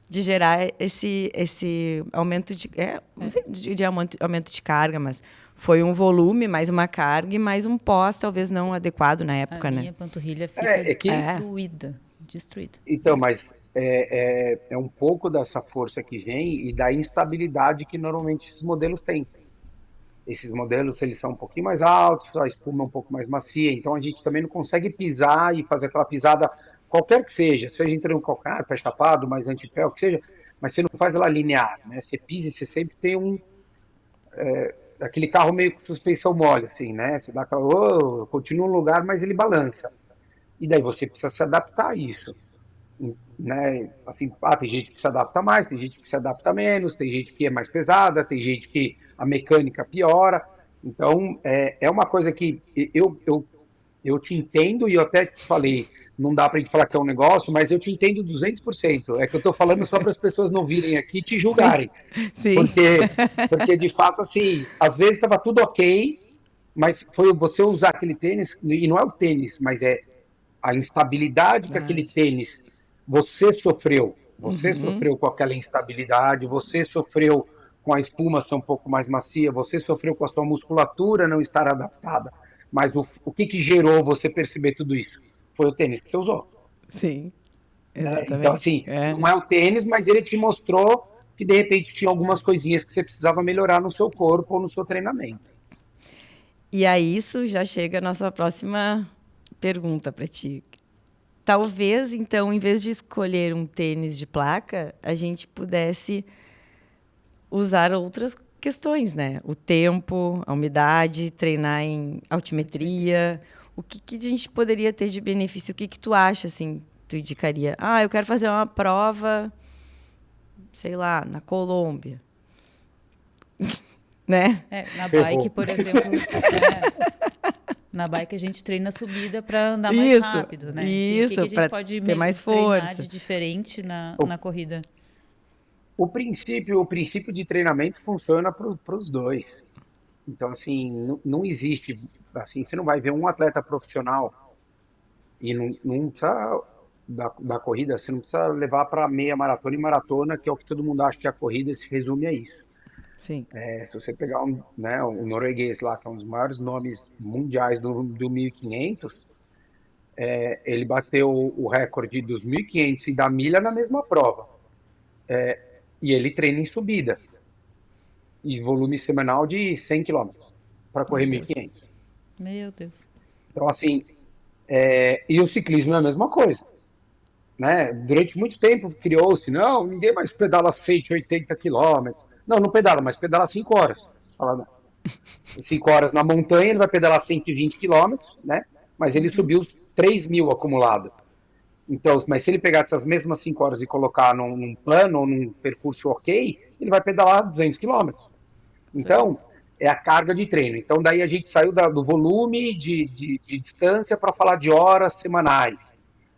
gerar esse aumento de. Não sei de aumento de carga, mas foi um volume, mais uma carga e mais um pós, talvez não adequado na A época, né? minha panturrilha fica É que É, destruída. Destruída. Então, mas é um pouco dessa força que vem e da instabilidade que normalmente esses modelos têm. Esses modelos, eles são um pouquinho mais altos, a espuma é um pouco mais macia, então a gente também não consegue pisar e fazer aquela pisada, qualquer que seja entre um calcanhar, pé chapado, mais antepé, o que seja, mas você não faz ela linear, né? Você pisa e você sempre tem aquele carro meio com suspensão mole, assim, né? Você dá aquela, oh, continua no lugar, mas ele balança. E daí você precisa se adaptar a isso, né? Assim, tem gente que se adapta mais, tem gente que se adapta menos, tem gente que é mais pesada, tem gente que a mecânica piora. Então, é uma coisa que eu te entendo e eu até te falei, não dá para gente falar que é um negócio, mas eu te entendo 200%. É que eu estou falando só para as pessoas não virem aqui e te sim, julgarem. sim. Porque de fato, assim, às vezes estava tudo ok, mas foi você usar aquele tênis, e não é o tênis, mas é a instabilidade que aquele Verdade. tênis você sofreu. Você Uhum. sofreu com aquela instabilidade, você sofreu com a espuma ser um pouco mais macia, você sofreu com a sua musculatura não estar adaptada. Mas o que gerou você perceber tudo isso? Foi o tênis que você usou. Sim, Né? Então, exatamente. assim, não é o tênis, mas ele te mostrou que de repente tinha algumas coisinhas que você precisava melhorar no seu corpo ou no seu treinamento. E aí isso já chega a nossa próxima pergunta para ti. Talvez, então, em vez de escolher um tênis de placa, a gente pudesse usar outras questões, né? O tempo, a umidade, treinar em altimetria. O que a gente poderia ter de benefício? O que tu acha, assim, tu indicaria? Ah, eu quero fazer uma prova, sei lá, na Colômbia. né? Na Ferrou. bike, por exemplo, na bike a gente treina a subida para andar mais Isso, rápido, né? Assim, o que isso, que a gente para pode ter mais treinar força. de diferente O, na corrida? o princípio de treinamento funciona para os dois. Então, assim, não existe, assim, você não vai ver um atleta profissional e não precisa da corrida, você não precisa levar para meia maratona e maratona, que é o que todo mundo acha que a corrida se resume a isso. Sim. Se você pegar um norueguês lá, que é um dos maiores nomes mundiais do 1500, ele bateu o recorde dos 1500 e da milha na mesma prova. E ele treina em subida e volume semanal de 100 quilômetros para Meu correr Deus. 1500. Meu Deus. Então, assim, e o ciclismo é a mesma coisa, né? Durante muito tempo criou-se, não, ninguém mais pedala 180 quilômetros. Não, não pedala, mas pedala 5 horas. Fala, não. 5 horas na montanha, ele vai pedalar 120 quilômetros, né? Mas ele subiu 3.000 acumulado. Então, mas se ele pegar essas mesmas 5 horas e colocar num plano ou num percurso ok, ele vai pedalar 200 quilômetros. Só isso. Então, é a carga de treino. Então, daí a gente saiu do volume de distância para falar de horas semanais.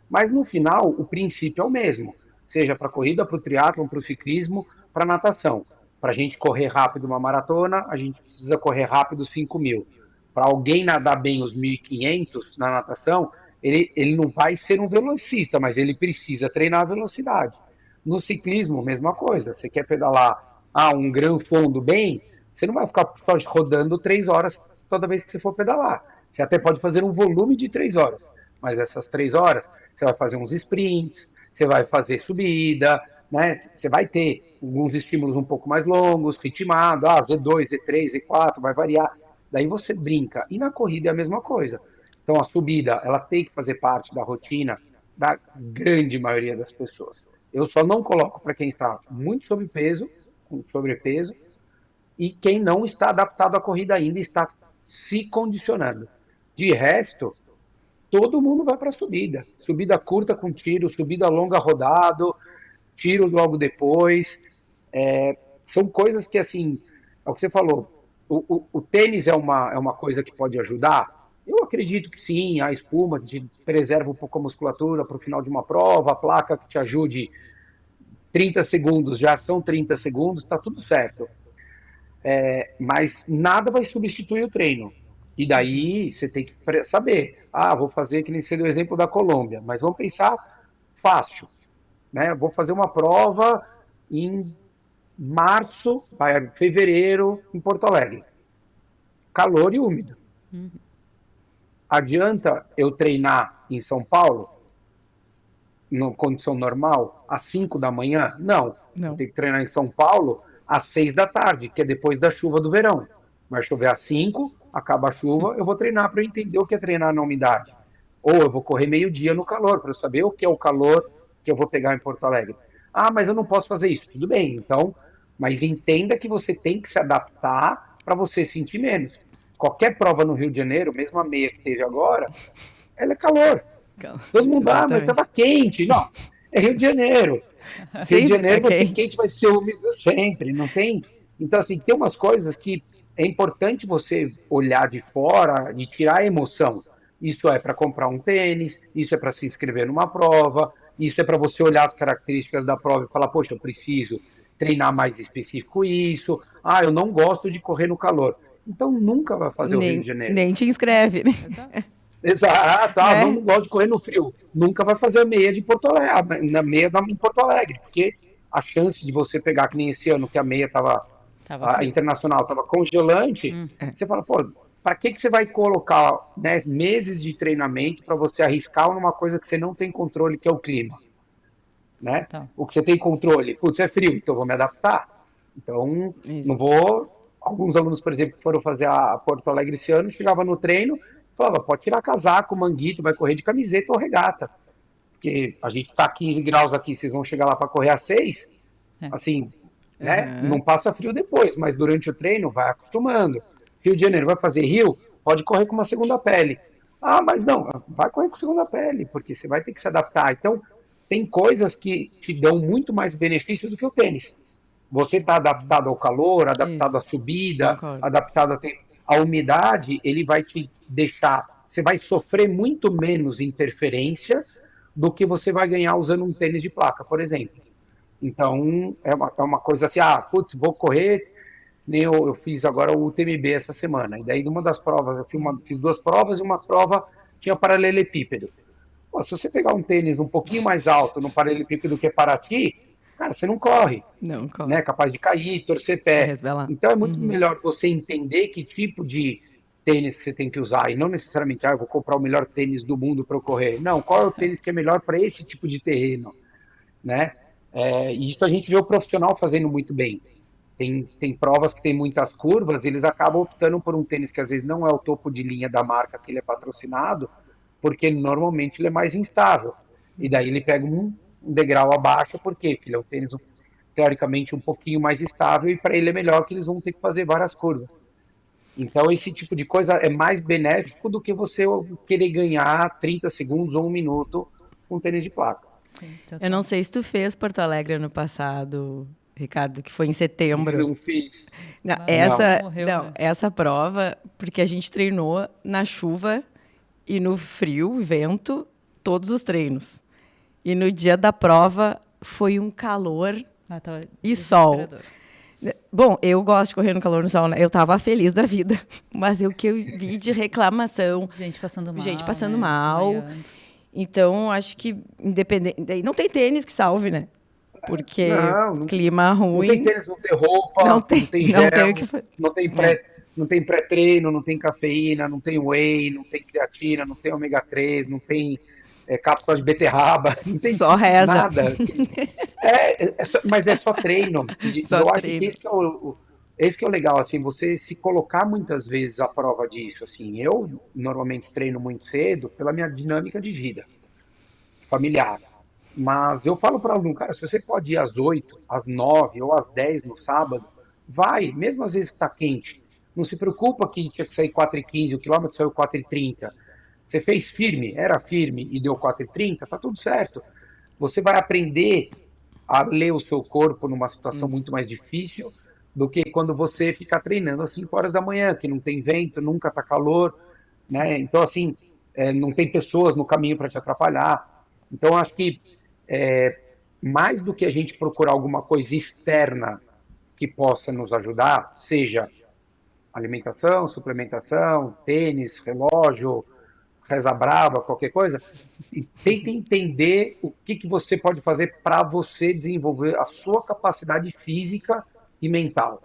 Mas no final, o princípio é o mesmo, seja para a corrida, para o triatlon, para o ciclismo, para a natação. Para a gente correr rápido uma maratona, a gente precisa correr rápido 5.000. Para alguém nadar bem os 1.500 na natação, ele não vai ser um velocista, mas ele precisa treinar a velocidade. No ciclismo, mesma coisa. Você quer pedalar um gran fundo bem, você não vai ficar só rodando 3 horas toda vez que você for pedalar. Você até pode fazer um volume de 3 horas, mas essas 3 horas você vai fazer uns sprints, você vai fazer subida, né? Você vai ter alguns estímulos um pouco mais longos, ritmado, Z2, Z3, Z4, vai variar. Daí você brinca. E na corrida é a mesma coisa. Então a subida, ela tem que fazer parte da rotina da grande maioria das pessoas. Eu só não coloco para quem está muito sobrepeso, com sobrepeso, e quem não está adaptado à corrida ainda está se condicionando. De resto, todo mundo vai para a subida. Subida curta com tiro, subida longa rodado, tiro logo depois. São coisas que, assim, é o que você falou. O tênis é uma coisa que pode ajudar? Eu acredito que sim. A espuma te preserva um pouco a musculatura para o final de uma prova, a placa que te ajude 30 segundos, já são 30 segundos, está tudo certo. Mas nada vai substituir o treino. E daí você tem que saber, vou fazer que nem seria o exemplo da Colômbia, mas vamos pensar fácil, né? Vou fazer uma prova em março, fevereiro, em Porto Alegre. Calor e úmido. Adianta eu treinar em São Paulo, na condição normal, às 5 da manhã? Não. Eu Não. tenho que treinar em São Paulo às 6 da tarde, que é depois da chuva do verão. Vai chover às 5, acaba a chuva, eu vou treinar para eu entender o que é treinar na umidade. Ou eu vou correr meio-dia no calor, para eu saber o que é o calor que eu vou pegar em Porto Alegre. Mas eu não posso fazer isso. Tudo bem, então, mas entenda que você tem que se adaptar para você sentir menos. Qualquer prova no Rio de Janeiro, mesmo a meia que teve agora, ela é calor. Todo mundo, mas estava Exatamente. quente. Não, é Rio de Janeiro. Rio de Sempre tá Janeiro vai ser quente. quente, vai ser úmido sempre, não tem? Então, assim, tem umas coisas que é importante você olhar de fora e tirar a emoção. Isso é para comprar um tênis, isso é para se inscrever numa prova, isso é para você olhar as características da prova e falar, poxa, eu preciso treinar mais específico isso. Eu não gosto de correr no calor. Então nunca vai fazer o Rio de Janeiro. Nem te inscreve, né? Exato. Exato, Né? não gosto de correr no frio. Nunca vai fazer a meia de Porto Alegre, na meia em Porto Alegre, porque a chance de você pegar, que nem esse ano, que a meia estava, Tava a frio. internacional estava congelante, você fala, pô, para que você vai colocar 10 meses de treinamento para você arriscar numa coisa que você não tem controle, que é o clima, né? Total. O que você tem controle, putz, é frio, então eu vou me adaptar. Então, Isso. não vou. Alguns alunos, por exemplo, que foram fazer a Porto Alegre esse ano, chegava no treino, falava, pode tirar casaco, manguito, vai correr de camiseta ou regata. Porque a gente está a 15 graus aqui, vocês vão chegar lá para correr a 6, É. assim, né? Aham. Não passa frio depois, mas durante o treino vai acostumando. Rio de Janeiro vai fazer Rio, pode correr com uma segunda pele. Mas não, vai correr com segunda pele, porque você vai ter que se adaptar. Então, tem coisas que te dão muito mais benefício do que o tênis. Tem coisas que te dão muito mais benefício do que o tênis. Então, assim, Você está adaptado ao calor, adaptado Isso, à subida, concordo. adaptado à umidade, ele vai te deixar. Você vai sofrer muito menos interferência do que você vai ganhar usando um tênis de placa, por exemplo. Então, é uma coisa assim, putz, vou correr, nem eu fiz agora o UTMB essa semana. E daí, numa das provas, fiz duas provas e uma prova tinha paralelepípedo. Pô, se você pegar um tênis um pouquinho mais alto no paralelepípedo que é Paraty, cara, você não corre, Não, Sim. corre. né? Capaz de cair, torcer Se pé. resbelar. Então é muito Uhum. melhor você entender que tipo de tênis que você tem que usar e não necessariamente, eu vou comprar o melhor tênis do mundo para eu correr. Não, qual é o tênis que é melhor para esse tipo de terreno, né? E isso a gente vê o profissional fazendo muito bem. Tem provas que tem muitas curvas, eles acabam optando por um tênis que às vezes não é o topo de linha da marca que ele é patrocinado, porque normalmente ele é mais instável. E daí ele pega um degrau abaixo, por quê? Porque ele é um tênis teoricamente um pouquinho mais estável e para ele é melhor que eles vão ter que fazer várias curvas. Então esse tipo de coisa é mais benéfico do que você querer ganhar 30 segundos ou um minuto com tênis de placa. Sim, Eu não total. sei se tu fez Porto Alegre ano passado, Ricardo, que foi em setembro. Não fiz. Não, Não. Morreu, né? essa prova, porque a gente treinou na chuva e no frio, vento, todos os treinos. E no dia da prova foi um calor Tava e sol. desesperador. Bom, eu gosto de correr no calor no sol, né? Eu tava feliz da vida. Mas o que eu vi de reclamação, Gente passando mal. gente passando né? mal. Desmaiando. Então, acho que independente. Daí não tem tênis que salve, né? Porque Não clima não tem ruim, tênis, não tem roupa, não não tem, tem não tem o gel, que fazer. não tem não tem pré-treino, não tem cafeína, não tem whey, não tem creatina, não tem ômega 3, não tem cápsula de beterraba, não tem Só reza. nada. Mas é só treino. E Só eu acho que treino. esse que é o legal, assim, você se colocar muitas vezes à prova disso. Assim, eu normalmente treino muito cedo pela minha dinâmica de vida familiar. Mas eu falo para o aluno, cara, se você pode ir às 8, às 9 ou às 10 no sábado, vai, mesmo às vezes que está quente. Não se preocupa que tinha que sair 4h15, o quilômetro saiu 4h30. Você fez firme, era firme e deu 4h30, tá tudo certo. Você vai aprender a ler o seu corpo numa situação muito mais difícil do que quando você ficar treinando às 5 horas da manhã, que não tem vento, nunca tá calor, Sim. né? Então, assim, não tem pessoas no caminho para te atrapalhar. Então, acho que mais do que a gente procurar alguma coisa externa que possa nos ajudar, seja alimentação, suplementação, tênis, relógio, reza braba, qualquer coisa, e tente entender o que você pode fazer para você desenvolver a sua capacidade física e mental.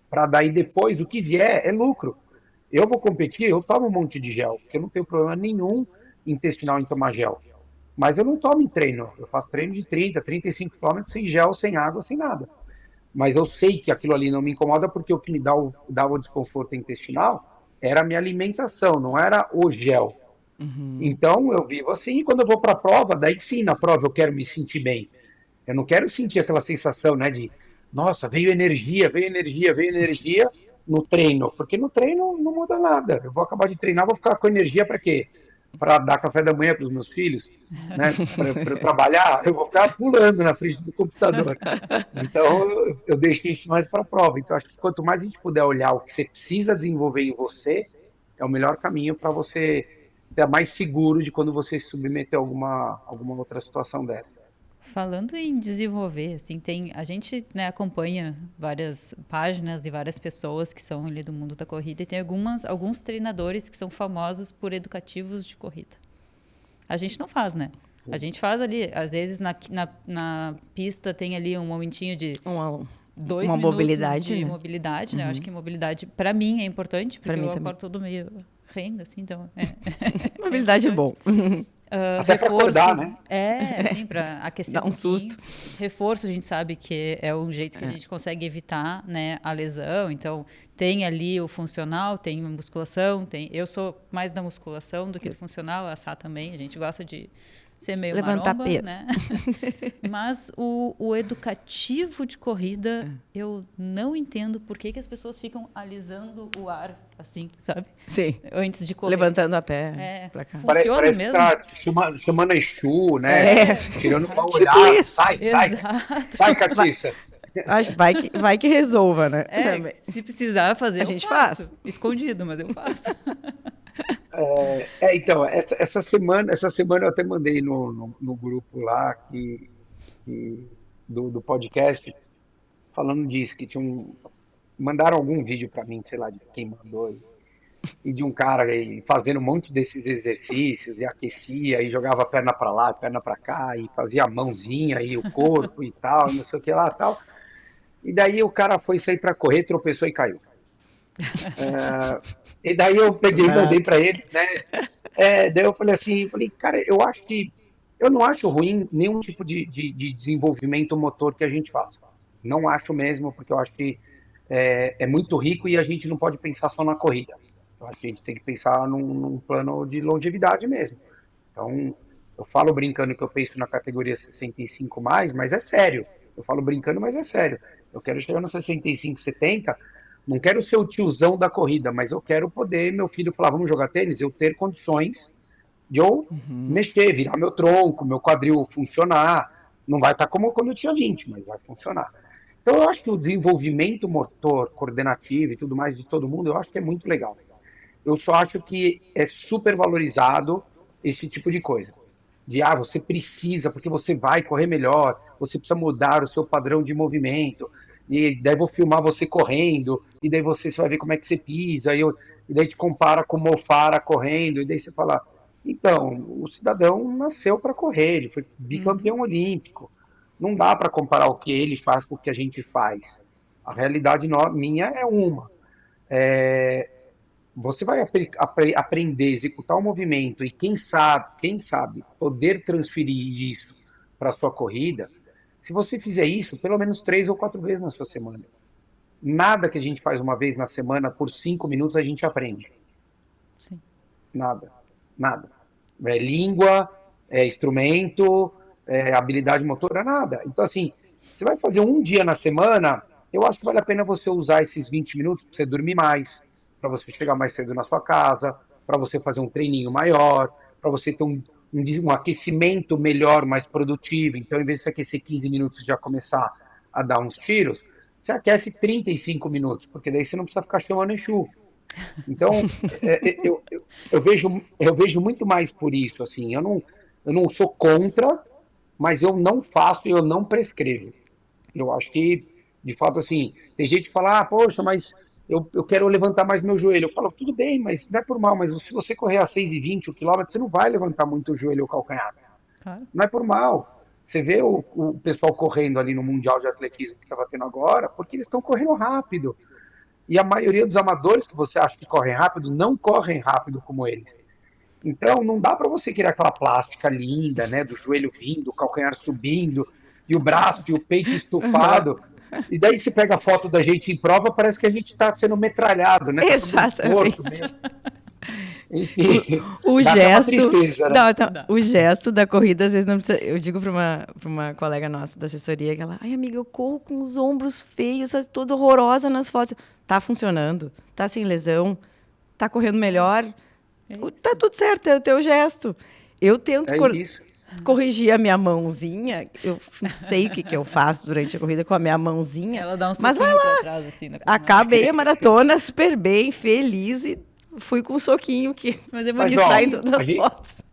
Para daí depois o que vier é lucro. Eu vou competir, eu tomo um monte de gel, porque eu não tenho problema nenhum intestinal em tomar gel. Mas eu não tomo em treino. Eu faço treino de 30, 35 quilômetros sem gel, sem água, sem nada. Mas eu sei que aquilo ali não me incomoda porque o que me dava o desconforto intestinal era a minha alimentação, não era o gel. Então eu vivo assim e quando eu vou para a prova, daí sim, na prova eu quero me sentir bem. Eu não quero sentir aquela sensação, né, de nossa, veio energia, veio energia, veio energia no treino, porque no treino não muda nada. Eu vou acabar de treinar, vou ficar com energia para quê? Para dar café da manhã para os meus filhos, né? Para trabalhar, eu vou ficar pulando na frente do computador. Então eu deixo isso mais para a prova. Então acho que quanto mais a gente puder olhar o que você precisa desenvolver em você, é o melhor caminho para você estar mais seguro de quando você se submeter a alguma outra situação dessa. Falando em desenvolver, assim, a gente, né, acompanha várias páginas e várias pessoas que são ali do mundo da corrida e tem alguns treinadores que são famosos por educativos de corrida. A gente não faz, né? A gente faz ali, às vezes na pista tem ali um momentinho de Uma 2 uma minutos mobilidade, de né? mobilidade, né? Eu acho que mobilidade, para mim, é importante, porque Pra mim eu também. acordo todo meio renda, assim, então... Mobilidade é bom. Até para Reforço, acordar, né? assim, para aquecer Dá um pouquinho. susto. Reforço, a gente sabe que é um jeito que a gente consegue evitar, né, a lesão. Então, tem ali o funcional, tem a musculação, eu sou mais da musculação do que do funcional, a Sá também, a gente gosta de ser meio Levantar maromba, peso. né? Mas o educativo de corrida, eu não entendo por que as pessoas ficam alisando o ar, assim, sabe? Sim. Antes de correr. Levantando a pé pra cá. Funciona Parece mesmo? que tá chamando Exu, né? Tirando uma Tipo olhada, isso. sai, Exato. sai, Catiça. Vai que resolva, né? Também. Se precisar fazer, A eu gente faço. faz. Escondido, mas eu faço. Então, essa semana eu até mandei no grupo lá que- do podcast falando disso, que mandaram algum vídeo pra mim, sei lá, de quem mandou, e de um cara aí fazendo um monte desses exercícios, e aquecia, e jogava a perna pra lá, a perna pra cá, e fazia a mãozinha e o corpo e tal, não sei o que lá, tal. E daí o cara foi sair pra correr, tropeçou e caiu. E daí eu Foi peguei e mandei barato. pra eles, né? Daí eu falei assim, cara, eu não acho ruim nenhum tipo de desenvolvimento motor que a gente faça. Não acho mesmo, porque eu acho que é muito rico e a gente não pode pensar só na corrida. Eu acho que a gente tem que pensar num plano de longevidade mesmo. Então, eu falo brincando que eu penso na categoria 65 mais, mas é sério. Eu falo brincando, mas é sério. Eu quero chegar no 65, 70. Não quero ser o tiozão da corrida, mas eu quero poder, meu filho falar, vamos jogar tênis, eu ter condições de eu mexer, virar meu tronco, meu quadril funcionar. Não vai estar como quando eu tinha 20, mas vai funcionar. Então eu acho que o desenvolvimento motor, coordenativo e tudo mais de todo mundo, eu acho que é muito legal. Eu só acho que é super valorizado esse tipo de coisa. Você precisa, porque você vai correr melhor, você precisa mudar o seu padrão de movimento, e daí vou filmar você correndo, e daí você vai ver como é que você pisa, e daí te compara com o Mofara correndo, e daí você fala, então, o cidadão nasceu para correr, ele foi bicampeão olímpico. Não dá para comparar o que ele faz com o que a gente faz. A realidade minha é uma. Você vai aprender a executar o movimento e quem sabe, poder transferir isso para a sua corrida. Se você fizer isso, pelo menos 3 ou 4 vezes na sua semana. Nada que a gente faz uma vez na semana por 5 minutos a gente aprende. Sim. Nada, nada. É língua, é instrumento, é habilidade motora, nada. Então, assim, você vai fazer um dia na semana, eu acho que vale a pena você usar esses 20 minutos para você dormir mais, para você chegar mais cedo na sua casa, para você fazer um treininho maior, para você ter um aquecimento melhor, mais produtivo. Então, em vez de você aquecer 15 minutos e já começar a dar uns tiros, você aquece 35 minutos, porque daí você não precisa ficar chamando enxurro. Então, eu vejo muito mais por isso, assim, eu não sou contra, mas eu não faço e eu não prescrevo. Eu acho que, de fato, assim, tem gente que fala, poxa, mas eu quero levantar mais meu joelho. Eu falo, tudo bem, mas não é por mal, mas se você correr a 6,20 o quilômetro, você não vai levantar muito o joelho ou o calcanhar. Claro. Não é por mal. Você vê o pessoal correndo ali no Mundial de Atletismo que estava tendo agora, porque eles estão correndo rápido. E a maioria dos amadores que você acha que correm rápido não correm rápido como eles. Então, não dá para você criar aquela plástica linda, né, do joelho vindo, o calcanhar subindo, e o braço e o peito estufado. E daí você pega a foto da gente em prova, parece que a gente está sendo metralhado, né? Tá todo mundo torto, Exatamente. meio... Enfim, O dá até uma gesto. tristeza, né? Não, então, Dá. o gesto da corrida, às vezes não precisa. Eu digo para uma colega nossa da assessoria que ela, ai, amiga, eu corro com os ombros feios, toda horrorosa nas fotos. Tá funcionando, tá sem lesão, tá correndo melhor. É Tá isso. tudo certo, é o teu gesto. Eu tento É isso. corrigir a minha mãozinha. Eu não sei o que eu faço durante a corrida com a minha mãozinha. Ela dá um Mas vai soquinho lá. pra trás, assim, na Acabei a maratona super bem, feliz e fui com um soquinho Mas é Mas, que bonito. ó, sai em todas a as gente, fotos.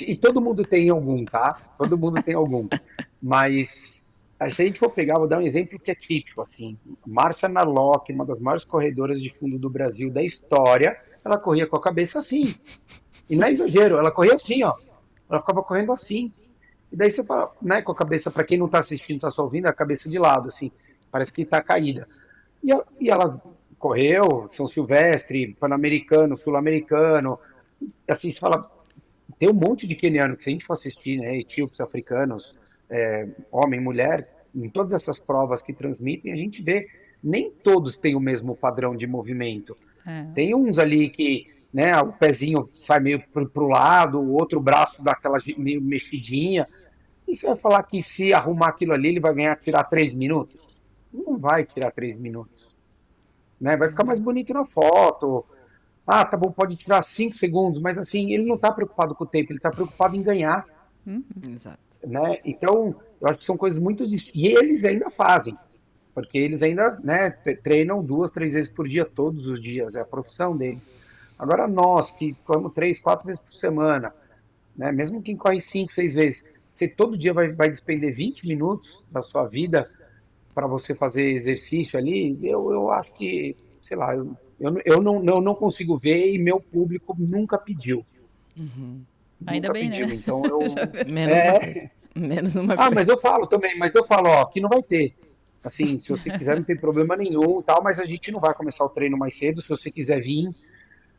e todo mundo tem algum, tá? Todo mundo tem algum. Mas se a gente for pegar, vou dar um exemplo que é típico, assim. Márcia Narlock, uma das maiores corredoras de fundo do Brasil da história, ela corria com a cabeça assim. E não é exagero, ela corria assim, ó. Ela ficava correndo assim. E daí você fala, né, com a cabeça, para quem não está assistindo, está só ouvindo, a cabeça de lado, assim. Parece que está caída. E ela correu São Silvestre, Pan-Americano, Sul-Americano. Assim, você fala, tem um monte de queniano que se a gente for assistir, né, etíopes, africanos, homem, mulher, em todas essas provas que transmitem, a gente vê, nem todos têm o mesmo padrão de movimento. É. Tem uns ali que, né, o pezinho sai meio pro lado, o outro braço dá aquela meio mexidinha. E você vai falar que se arrumar aquilo ali, ele vai tirar 3 minutos? Não vai tirar 3 minutos, né? Vai ficar mais bonito na foto. Tá bom, pode tirar 5 segundos, mas assim, ele não está preocupado com o tempo, ele está preocupado em ganhar, Exato. né? Então, Eu acho que são coisas muito distintas. E eles ainda fazem, porque eles ainda, né, treinam 2, 3 vezes por dia, todos os dias, é a profissão deles. Agora nós, que corremos 3, 4 vezes por semana, né, mesmo quem corre 5, 6 vezes, você todo dia vai despender 20 minutos da sua vida para você fazer exercício ali, eu acho que, sei lá, eu não consigo ver e meu público nunca pediu. Ainda Nunca bem, né? pediu. Então Já eu. Menos uma coisa. É. Menos uma Ah, coisa. mas eu falo também, mas eu falo, ó, que não vai ter. Assim, se você quiser, não tem problema nenhum, e tal, mas a gente não vai começar o treino mais cedo. Se você quiser vir,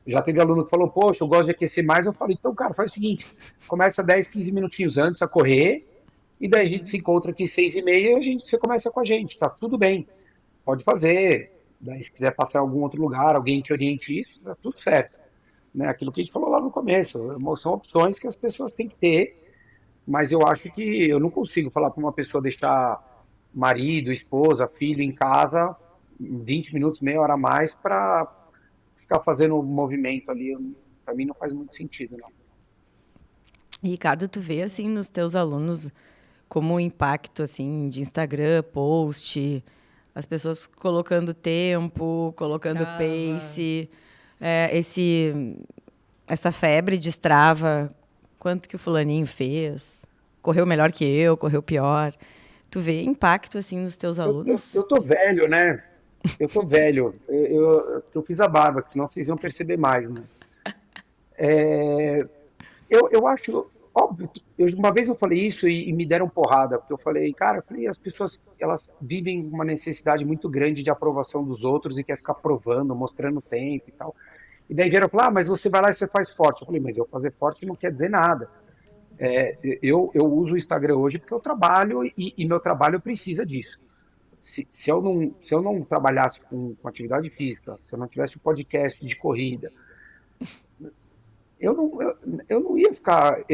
já teve aluno que falou, poxa, eu gosto de aquecer mais. Eu falei, então, cara, faz o seguinte: começa 10, 15 minutinhos antes a correr, e daí a gente se encontra aqui 6h30 e você começa com a gente, tá tudo bem, pode fazer. Daí, se quiser passar em algum outro lugar, alguém que oriente isso, tá tudo certo. Né? Aquilo que a gente falou lá no começo, são opções que as pessoas têm que ter, mas eu acho que eu não consigo falar para uma pessoa deixar marido, esposa, filho em casa 20 minutos, meia hora a mais para ficar fazendo um movimento ali. Para mim não faz muito sentido, não. Ricardo, tu vê assim nos teus alunos como o impacto assim de Instagram, post, as pessoas colocando tempo, colocando Strava. pace, essa febre de Strava, quanto que o fulaninho fez, correu melhor que eu, correu pior. Tu vê impacto assim nos teus Eu alunos? tô velho, né? Eu tô velho. Eu fiz a barba, que senão vocês iam perceber mais, né? Eu acho, óbvio, uma vez eu falei isso e me deram porrada, porque eu falei, cara, as pessoas, elas vivem uma necessidade muito grande de aprovação dos outros e quer ficar provando, mostrando tempo e tal. E daí vieram falar, mas você vai lá e você faz forte. Eu falei, mas eu fazer forte não quer dizer nada. Eu uso o Instagram hoje porque eu trabalho e meu trabalho precisa disso. Se eu não trabalhasse com atividade física, se eu não tivesse um podcast de corrida, eu não ia ficar.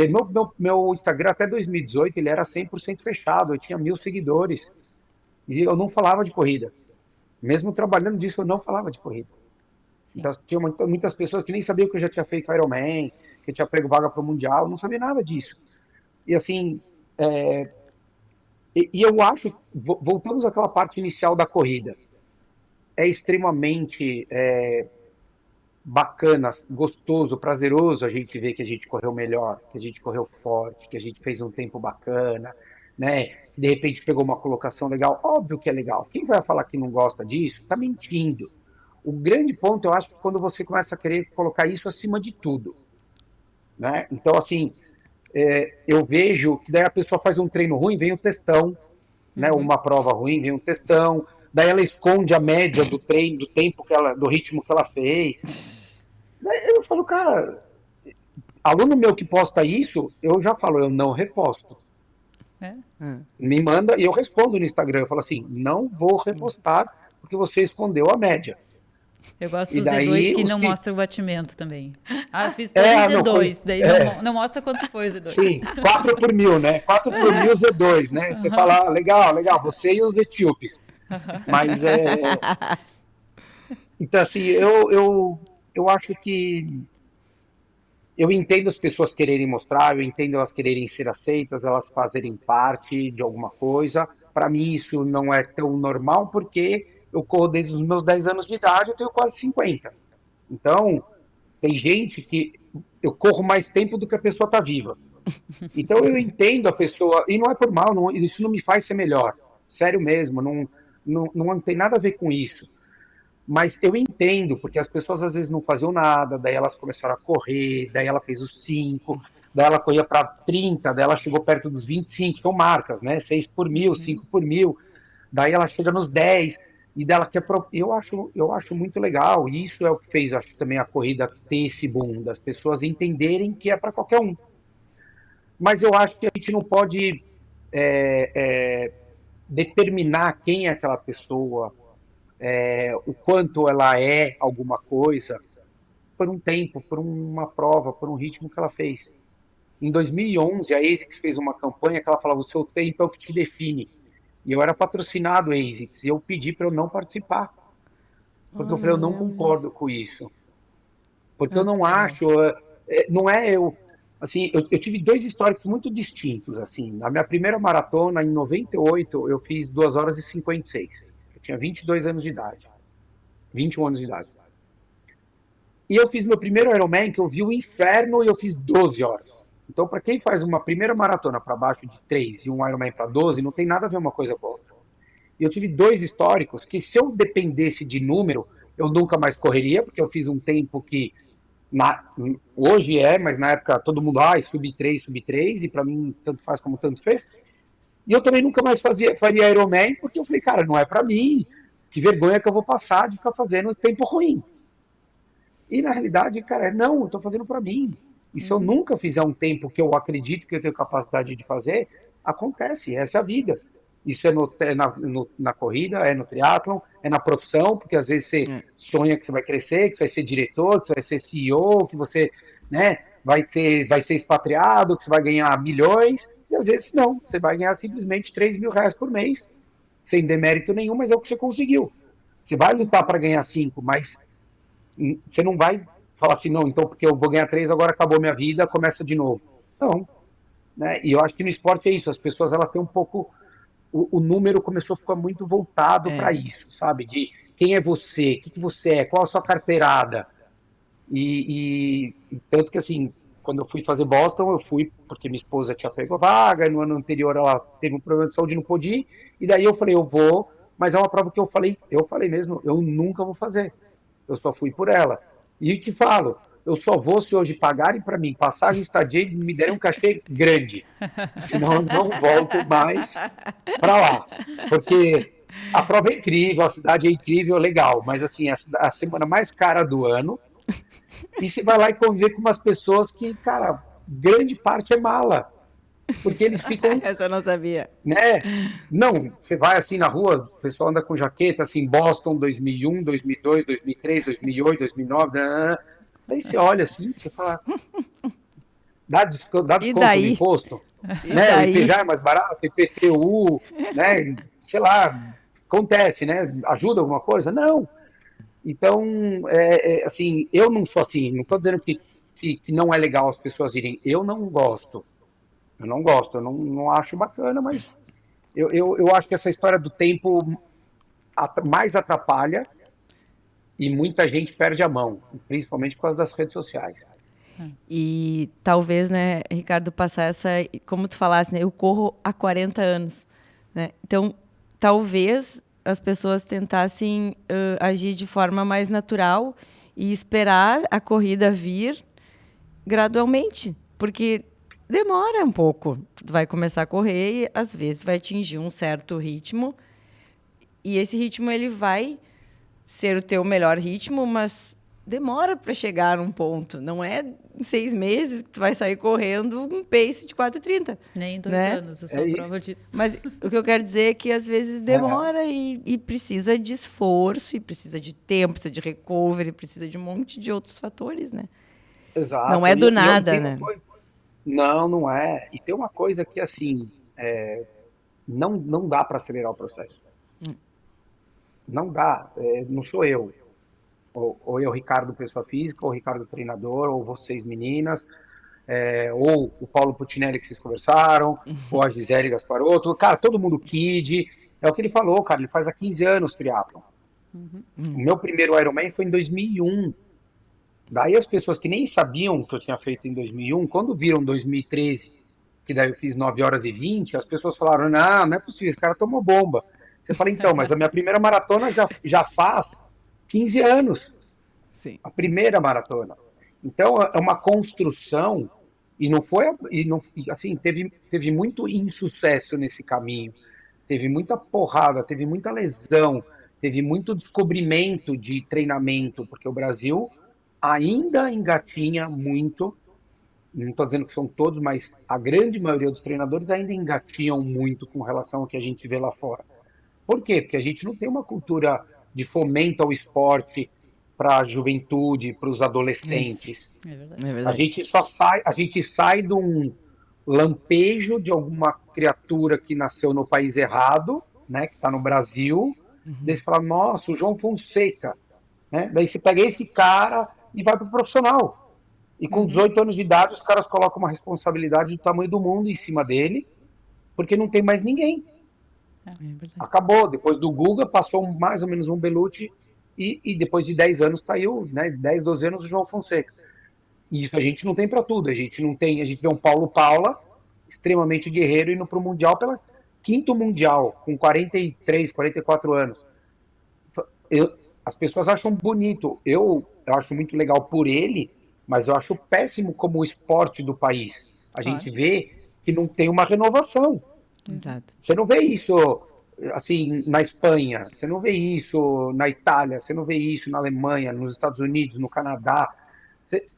Meu Instagram até 2018 ele era 100% fechado, eu tinha 1.000 seguidores e eu não falava de corrida. Mesmo trabalhando disso, eu não falava de corrida. Sim. Então, tinha muitas pessoas que nem sabiam que eu já tinha feito Ironman, que eu tinha pego vaga para o Mundial, não sabia nada disso. E assim, e eu acho, voltamos àquela parte inicial da corrida, é extremamente bacana, gostoso, prazeroso a gente ver que a gente correu melhor, que a gente correu forte, que a gente fez um tempo bacana, né? De repente pegou uma colocação legal. Óbvio que é legal. Quem vai falar que não gosta disso, tá mentindo. O grande ponto, eu acho, que quando você começa a querer colocar isso acima de tudo, né? Então, assim, eu vejo que daí a pessoa faz um treino ruim, vem o textão, né? Uma prova ruim, vem um textão, daí ela esconde a média do treino, do tempo que ela, do ritmo que ela fez. Daí eu falo, cara, aluno meu que posta isso, eu já falo, eu não reposto. É. Me manda e eu respondo no Instagram. Eu falo assim, não vou repostar porque você escondeu a média. Eu gosto E do Z2 daí que os não que. mostra o batimento também. Ah, fiz todo em Não, Z2, daí não, não mostra quanto foi o Z2. sim, 4 por mil, né? 4 por mil Z2, né? Você fala, legal, legal, você e os etíopes. Mas Então, assim, eu acho que eu entendo as pessoas quererem mostrar, eu entendo elas quererem ser aceitas, elas fazerem parte de alguma coisa. Para mim, isso não é tão normal, porque eu corro desde os meus 10 anos de idade, eu tenho quase 50. Então, tem gente que eu corro mais tempo do que a pessoa está viva. Então, eu entendo a pessoa, e não é por mal, isso não me faz ser melhor. Sério mesmo, não tem nada a ver com isso. Mas eu entendo, porque as pessoas às vezes não faziam nada, daí elas começaram a correr, daí ela fez os 5, daí ela corria para 30, daí ela chegou perto dos 25, são marcas, né? 6 por mil, 5 por mil, daí ela chega nos 10, e dela quer. Eu acho muito legal, e isso é o que fez, acho, também a corrida ter esse boom, das pessoas entenderem que é para qualquer um. Mas eu acho que a gente não pode é, é, determinar quem é aquela pessoa, o quanto ela é alguma coisa, por um tempo, por uma prova, por um ritmo que ela fez. Em 2011, a ASICS fez uma campanha que ela falava: o seu tempo é o que te define. E eu era patrocinado ASICS e eu pedi para eu não participar, porque eu Olha, falei: eu eu não lembro. concordo com isso. Porque eu Ah, que não legal. acho, não é eu. Assim, eu tive dois históricos muito distintos, assim. Na minha primeira maratona, em 98, eu fiz 2 horas e 56. Eu tinha 22 anos de idade, 21 anos de idade. E eu fiz meu primeiro Ironman, que eu vi o inferno, e eu fiz 12 horas. Então, para quem faz uma primeira maratona para baixo de 3 e um Ironman para 12, não tem nada a ver uma coisa com a outra. E eu tive dois históricos que, se eu dependesse de número, eu nunca mais correria, porque eu fiz um tempo que na, hoje mas na época todo mundo, sub 3, e para mim tanto faz como tanto fez. E eu também nunca mais faria Ironman, porque eu falei, cara, não é para mim, que vergonha que eu vou passar de ficar fazendo tempo ruim. E na realidade, cara, não, eu tô fazendo para mim. E se eu nunca fizer um tempo que eu acredito que eu tenho capacidade de fazer, acontece, essa é a vida. Isso na corrida, é no triatlon, é na profissão, porque às vezes você sonha que você vai crescer, que você vai ser diretor, que você vai ser CEO, que você, né, vai ser expatriado, que você vai ganhar milhões, e às vezes não, você vai ganhar simplesmente R$ 3.000 por mês, sem demérito nenhum, mas é o que você conseguiu. Você vai lutar para ganhar 5, mas você não vai falar assim, não, então porque eu vou ganhar 3, agora acabou minha vida, começa de novo. Não, né? E eu acho que no esporte é isso, as pessoas elas têm um pouco, o número começou a ficar muito voltado para É. isso, sabe? De quem é você, o que você é, qual a sua carteirada. Tanto que assim, quando eu fui fazer Boston, eu fui porque minha esposa tinha pego a vaga, no ano anterior ela teve um problema de saúde e não pôde ir, e daí eu falei, eu vou, mas é uma prova que eu falei mesmo, eu nunca vou fazer. Eu só fui por ela. E te falo, eu só vou se hoje pagarem para mim passagem, estadia e me derem um cachê grande. Senão eu não volto mais para lá. Porque a prova é incrível, a cidade é incrível, legal, mas assim, a semana mais cara do ano, e você vai lá e conviver com umas pessoas que, cara, grande parte é mala. Porque eles ficam, Essa eu não sabia. né? Não, você vai assim na rua, o pessoal anda com jaqueta, assim, Boston 2001, 2002, 2003, 2008, 2009, daí você olha assim, você fala, dá E desconto no daí? imposto, E né? O daí? IPVA é mais barato, IPTU, né? Sei lá, acontece, né? Ajuda alguma coisa? Não. Então, assim, eu não sou assim, não estou dizendo que não é legal as pessoas irem, eu não gosto, eu não acho bacana, mas eu acho que essa história do tempo mais atrapalha e muita gente perde a mão, principalmente por causa das redes sociais. E talvez, né, Ricardo, passar essa, como tu falasse, né, eu corro há 40 anos, né? Então, talvez as pessoas tentassem agir de forma mais natural e esperar a corrida vir gradualmente, porque demora um pouco. Tu vai começar a correr e às vezes vai atingir um certo ritmo e esse ritmo ele vai ser o teu melhor ritmo, mas demora para chegar num ponto. Não é em 6 meses que tu vai sair correndo um pace de 4:30, Nem em 2 né? anos, eu É sou isso. prova disso. Mas o que eu quero dizer é que às vezes É, demora e precisa de esforço, e precisa de tempo, precisa de recovery, precisa de um monte de outros fatores, né? Não é exato. do E nada, tem uma né? coisa. Não, não é. E tem uma coisa que, assim, não dá para acelerar o processo. Não dá. Não sou eu. Ou eu, Ricardo, pessoa física, ou Ricardo, treinador, ou vocês, meninas, ou o Paulo Putinelli que vocês conversaram, ou a Gisele Gasparotto, cara, todo mundo kid. É o que ele falou, cara, ele faz há 15 anos triatlon. O meu primeiro Ironman foi em 2001. Daí as pessoas que nem sabiam que eu tinha feito em 2001, quando viram 2013, que daí eu fiz 9 horas e 20, as pessoas falaram, não é possível, esse cara tomou bomba. Você fala, então, mas a minha primeira maratona já faz 15 anos, Sim. a primeira maratona. Então é uma construção e não foi e não assim teve muito insucesso nesse caminho, teve muita porrada, teve muita lesão, teve muito descobrimento de treinamento, porque o Brasil ainda engatinha muito. Não estou dizendo que são todos, mas a grande maioria dos treinadores ainda engatinham muito com relação ao que a gente vê lá fora. Por quê? Porque a gente não tem uma cultura de fomento ao esporte para a juventude, para os Isso. adolescentes. É verdade. É verdade. A gente sai de um lampejo de alguma criatura que nasceu no país errado, né, que está no Brasil. Daí você fala, nossa, o João Fonseca, né? Daí você pega esse cara e vai para o profissional. E com 18 anos de idade, os caras colocam uma responsabilidade do tamanho do mundo em cima dele, porque não tem mais ninguém. É verdade. Acabou. Depois do Guga, passou mais ou menos um Belucci, e depois de 10 anos saiu, né? 10, 12 anos, o João Fonseca. E isso a gente não tem para tudo. A gente não tem, a gente vê um Paulo Paula, extremamente guerreiro, indo para o Mundial pela quinto Mundial, com 43, 44 anos. Eu, as pessoas acham bonito. Eu acho muito legal por ele, mas eu acho péssimo como o esporte do país. A Claro. gente vê que não tem uma renovação. Exato. Você não vê isso assim na Espanha, você não vê isso na Itália, você não vê isso na Alemanha, nos Estados Unidos, no Canadá.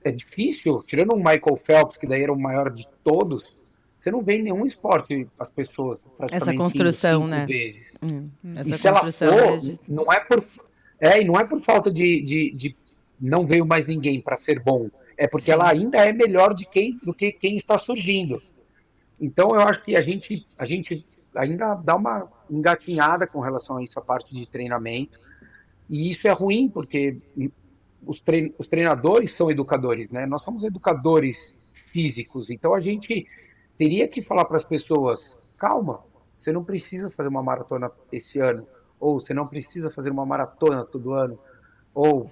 É difícil, tirando o Michael Phelps, que daí era o maior de todos, você não vê em nenhum esporte as pessoas Essa praticamente indo construção, cinco né? vezes. E Essa se ela construção for, desde. e não é por falta de não veio mais ninguém para ser bom. É porque ela Sim. ainda é melhor do que quem está surgindo. Então eu acho que a gente ainda dá uma engatinhada com relação a essa parte de treinamento. E isso é ruim, porque os treinadores são educadores, né? Nós somos educadores físicos. Então a gente teria que falar para as pessoas: calma, você não precisa fazer uma maratona esse ano, ou você não precisa fazer uma maratona todo ano, ou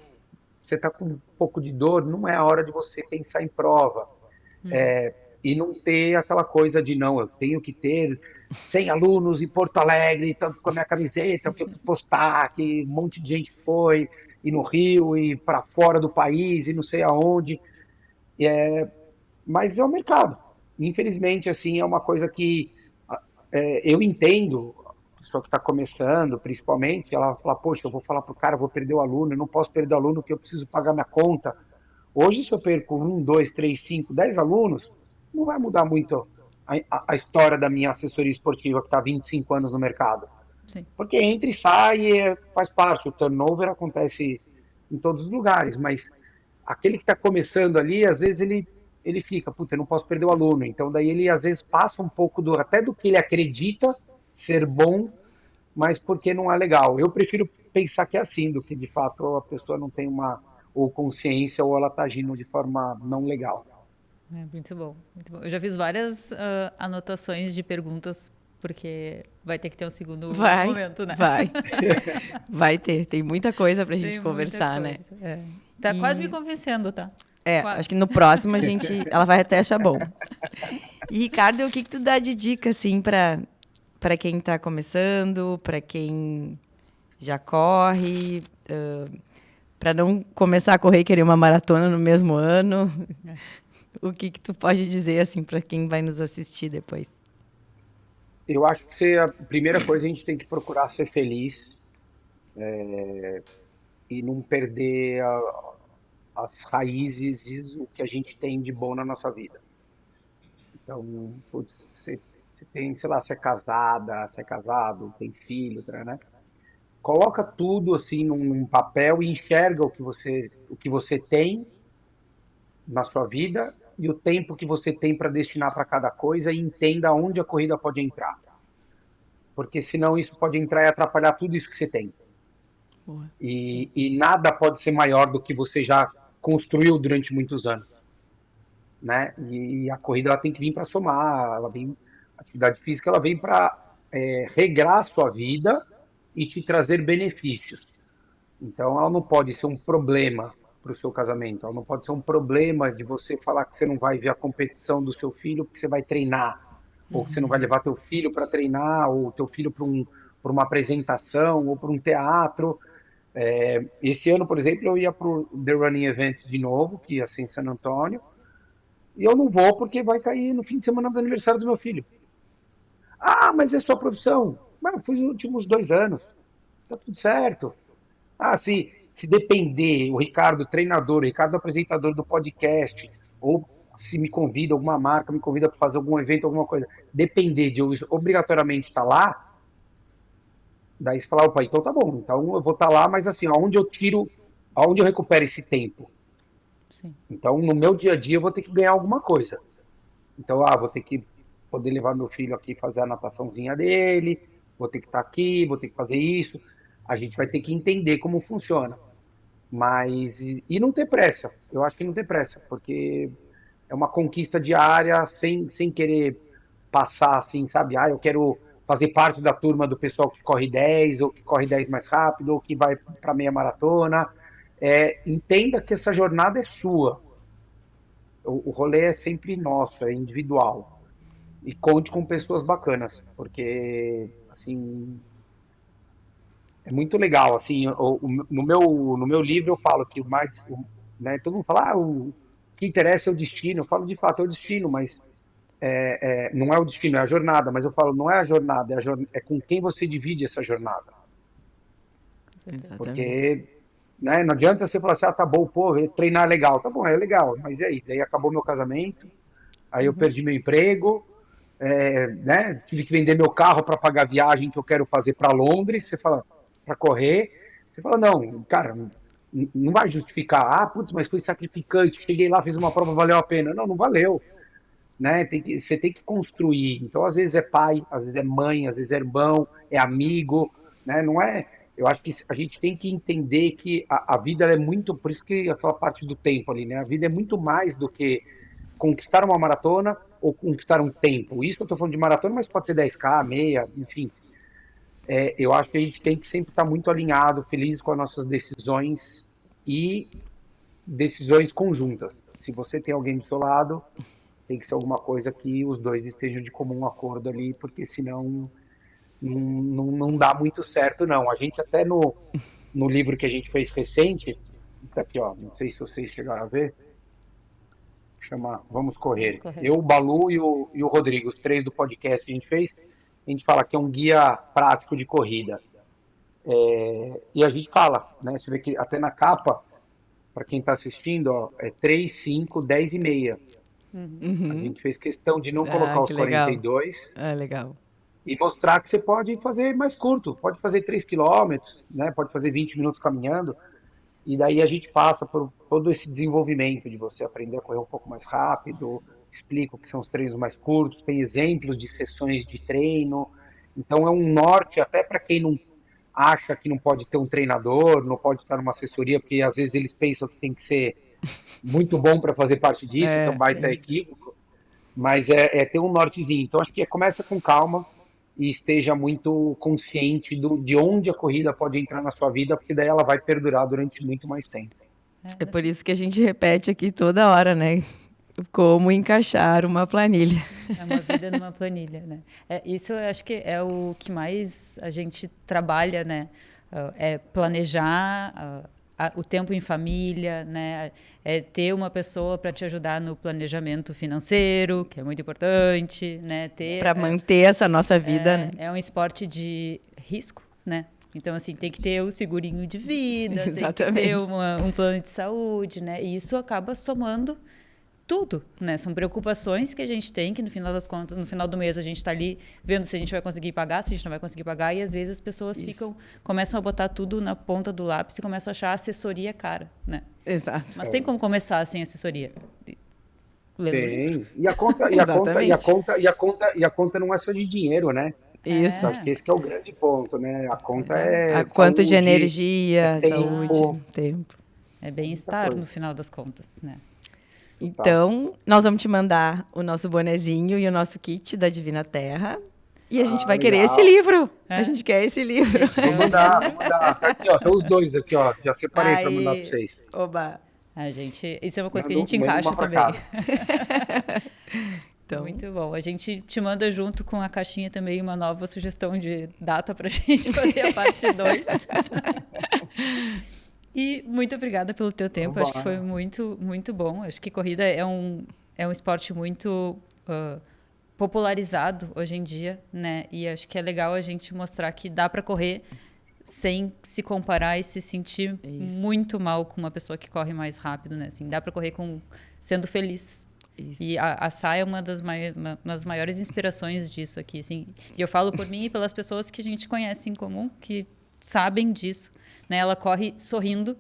você está com um pouco de dor, não é a hora de você pensar em prova. E não ter aquela coisa de não, eu tenho que ter 100 alunos em Porto Alegre, tanto com a minha camiseta, que eu postar, que um monte de gente foi, e no Rio, e para fora do país, e não sei aonde. Mas é o mercado. Infelizmente, assim, é uma coisa que eu entendo, a pessoa que está começando, principalmente, ela fala, poxa, eu vou falar para o cara, eu vou perder o aluno, eu não posso perder o aluno porque eu preciso pagar minha conta. Hoje, se eu perco um, dois, três, cinco, 10 alunos, não vai mudar muito a história da minha assessoria esportiva, que está há 25 anos no mercado. Sim. Porque entra e sai, faz parte, o turnover acontece em todos os lugares, mas aquele que está começando ali, às vezes ele fica, puta, eu não posso perder o aluno. Então, daí ele às vezes passa um pouco até do que ele acredita ser bom, mas porque não é legal. Eu prefiro pensar que é assim, do que de fato a pessoa não tem uma ou consciência ou ela está agindo de forma não legal. É muito bom, muito bom. Eu já fiz várias anotações de perguntas, porque vai ter que ter um segundo Vai, momento, né? vai. Vai ter. Tem muita coisa pra gente Tem muita conversar, né? coisa. É. Tá quase me E convencendo, tá? acho Quase. que no próximo ela vai até achar bom. E Ricardo, o que que tu dá de dica assim para quem tá começando, para quem já corre, para não começar a correr e querer uma maratona no mesmo ano? O que que tu pode dizer assim para quem vai nos assistir depois? Eu acho que a primeira coisa a gente tem que procurar ser feliz e não perder as raízes e o que a gente tem de bom na nossa vida. Então, putz, você tem, sei lá, você é casada, você é casado, tem filho, né? Coloca tudo assim num papel e enxerga o que você tem na sua vida e o tempo que você tem para destinar para cada coisa e entenda onde a corrida pode entrar. Porque senão isso pode entrar e atrapalhar tudo isso que você tem. Boa. E nada pode ser maior do que você já construiu durante muitos anos, né? E a corrida ela tem que vir para somar, a atividade física ela vem para regrar a sua vida e te trazer benefícios. Então ela não pode ser um problema para o seu casamento, ela não pode ser um problema de você falar que você não vai ver a competição do seu filho porque você vai treinar, ou que você não vai levar teu filho para treinar, ou teu filho para uma apresentação, ou para um teatro. Esse ano, por exemplo, eu ia para o The Running Event de novo, que ia ser em San Antônio, e eu não vou porque vai cair no fim de semana do aniversário do meu filho. Ah, mas é sua profissão. Mas eu fui nos últimos 2 anos. Tá tudo certo. Ah, se depender, o Ricardo, treinador, o Ricardo, apresentador do podcast, ou se me convida, alguma marca me convida para fazer algum evento, alguma coisa, depender de eu obrigatoriamente estar lá, daí você fala, opa, então tá bom, então eu vou estar lá, mas assim, aonde eu recupero esse tempo? Sim. Então, no meu dia a dia, eu vou ter que ganhar alguma coisa. Então, vou ter que poder levar meu filho aqui fazer a nataçãozinha dele, vou ter que estar aqui, vou ter que fazer isso. A gente vai ter que entender como funciona. Mas, e não ter pressa. Eu acho que não ter pressa, porque é uma conquista diária sem querer passar assim, sabe? Ah, eu quero fazer parte da turma do pessoal que corre 10 ou que corre 10 mais rápido, ou que vai para meia maratona. Entenda que essa jornada é sua. O rolê é sempre nosso, é individual. E conte com pessoas bacanas, porque, assim, é muito legal. Assim, no meu livro eu falo que o mais, né, todo mundo fala, o que interessa é o destino. Eu falo, de fato, é o destino, mas não é o destino, é a jornada. Mas eu falo, não é a jornada, é com quem você divide essa jornada. Com certeza. Exatamente. Porque, né, não adianta você falar assim, tá bom, pô, treinar é legal. Tá bom, é legal, mas e aí? Daí acabou meu casamento, aí eu perdi meu emprego, né, tive que vender meu carro para pagar a viagem que eu quero fazer para Londres. Você fala, para correr. Você fala, não, cara, não vai justificar. Ah, putz, mas foi sacrificante. Cheguei lá, fiz uma prova, valeu a pena. Não, não valeu. Né? Você tem que construir. Então, às vezes é pai, às vezes é mãe, às vezes é irmão, é amigo, né? Não é. Eu acho que a gente tem que entender que a vida ela é muito, por isso que aquela parte do tempo ali, né? A vida é muito mais do que conquistar uma maratona ou conquistar um tempo. Isso eu estou falando de maratona, mas pode ser 10K, meia, enfim. Eu acho que a gente tem que sempre estar muito alinhado, feliz com as nossas decisões e decisões conjuntas. Se você tem alguém do seu lado, tem que ser alguma coisa que os dois estejam de comum acordo ali, porque senão não dá muito certo, não. A gente até no livro que a gente fez recente, isso aqui, ó, não sei se vocês chegaram a ver, chama Vamos Vamos Correr. correr. Eu, o Balu e o Rodrigo, os três do podcast que a gente fala que é um guia prático de corrida. E a gente fala, né? Você vê que até na capa, para quem está assistindo, ó, é 3, 5, 10 e meia. A Uhum. gente fez questão de não Ah, colocar os que legal. 42 Ah, legal. e mostrar que você pode fazer mais curto, pode fazer 3 quilômetros, né? Pode fazer 20 minutos caminhando, e daí a gente passa por todo esse desenvolvimento de você aprender a correr um pouco mais rápido, explica o que são os treinos mais curtos, tem exemplos de sessões de treino, então é um norte até para quem não acha que não pode ter um treinador, não pode estar numa assessoria, porque às vezes eles pensam que tem que ser muito bom para fazer parte disso, que é um baita Sim. equívoco, mas ter um nortezinho. Então acho que começa com calma e esteja muito consciente de onde a corrida pode entrar na sua vida, porque daí ela vai perdurar durante muito mais tempo. É por isso que a gente repete aqui toda hora, né? Como encaixar uma planilha. É uma vida numa planilha, né? Isso eu acho que é o que mais a gente trabalha, né? É planejar o tempo em família, né? É ter uma pessoa para te ajudar no planejamento financeiro, que é muito importante, né? Para manter essa nossa vida, né? É um esporte de risco, né? Então, assim, tem que ter o segurinho de vida, tem que Exatamente. ter um plano de saúde, né? E isso acaba somando tudo, né? São preocupações que a gente tem, que no final das contas, no final do mês a gente está ali vendo se a gente vai conseguir pagar, se a gente não vai conseguir pagar, e às vezes as pessoas começam a botar tudo na ponta do lápis e começam a achar a assessoria cara, né? Exato. Mas tem como começar sem assessoria? Lendo o livro. Tem. E a conta, Exatamente. e a conta não é só de dinheiro, né? Isso. Acho que esse que é o grande ponto, né? A conta é Quanto de saúde, é energia, saúde, tempo, tempo. É muita bem-estar coisa. no final das contas, né? Tá. Então, nós vamos te mandar o nosso bonezinho e o nosso kit da Divina Terra. E a gente vai querer esse Legal. livro. A gente quer esse livro. Vou mandar, vou mandar. Tá aqui, ó. Estão os dois aqui, ó. Já separei para mandar para Aí, vocês. oba. Isso é uma coisa que a Mando gente uma encaixa pra também. cada. Então, Muito bom. A gente te manda junto com a caixinha também uma nova sugestão de data para a gente fazer a parte 2. E muito obrigada pelo teu tempo. Vambora. Acho que foi muito, muito bom. Acho que corrida é um esporte muito popularizado hoje em dia, né? E acho que é legal a gente mostrar que dá para correr sem se comparar e se sentir muito mal com uma pessoa que corre mais rápido, né? Assim, dá para correr sendo feliz. Isso. E a Sá é uma das maiores inspirações disso aqui, assim. E eu falo por mim e pelas pessoas que a gente conhece em comum, que sabem disso, né? Ela corre sorrindo,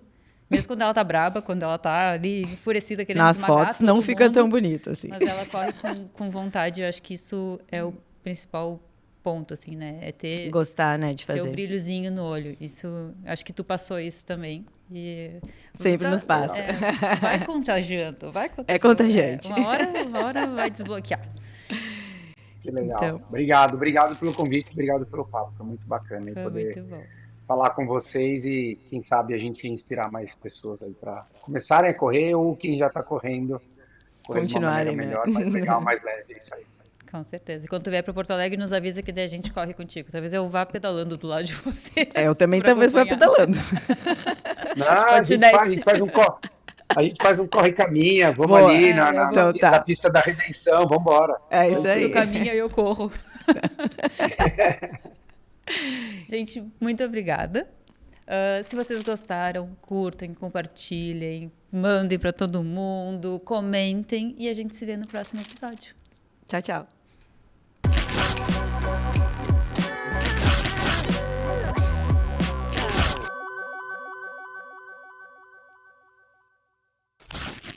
mesmo quando ela tá braba, quando ela tá ali enfurecida, querendo nas esmagar fotos todo não fica mundo, tão bonito assim. mas ela corre com vontade. Eu acho que isso é o principal ponto, assim, né? É ter, Gostar, né, de ter o fazer. brilhozinho no olho. Isso, acho que tu passou isso também. E Sempre nos passa. vai contagiando, vai contagiando. É contagiante. Uma hora vai desbloquear. Que legal. Então. Obrigado pelo convite, obrigado pelo papo. Foi muito bacana Foi poder muito bom. falar com vocês e, quem sabe, a gente inspirar mais pessoas aí para começarem a correr ou quem já está correndo, correr de uma maneira Continuarem, né? melhor, mais legal, mais leve. É isso aí. Com certeza. E quando tu vier para Porto Alegre, nos avisa que daí a gente corre contigo. Talvez eu vá pedalando do lado de você. Eu também pra talvez vá acompanhar. pedalando. Não, a gente faz um corre-caminha, vamos Boa. ali Então tá. na pista da redenção, vamos embora. É isso aí. Tu caminha e eu corro. Gente, muito obrigada. Se vocês gostaram, curtem, compartilhem, mandem para todo mundo, comentem e a gente se vê no próximo episódio. Tchau, tchau.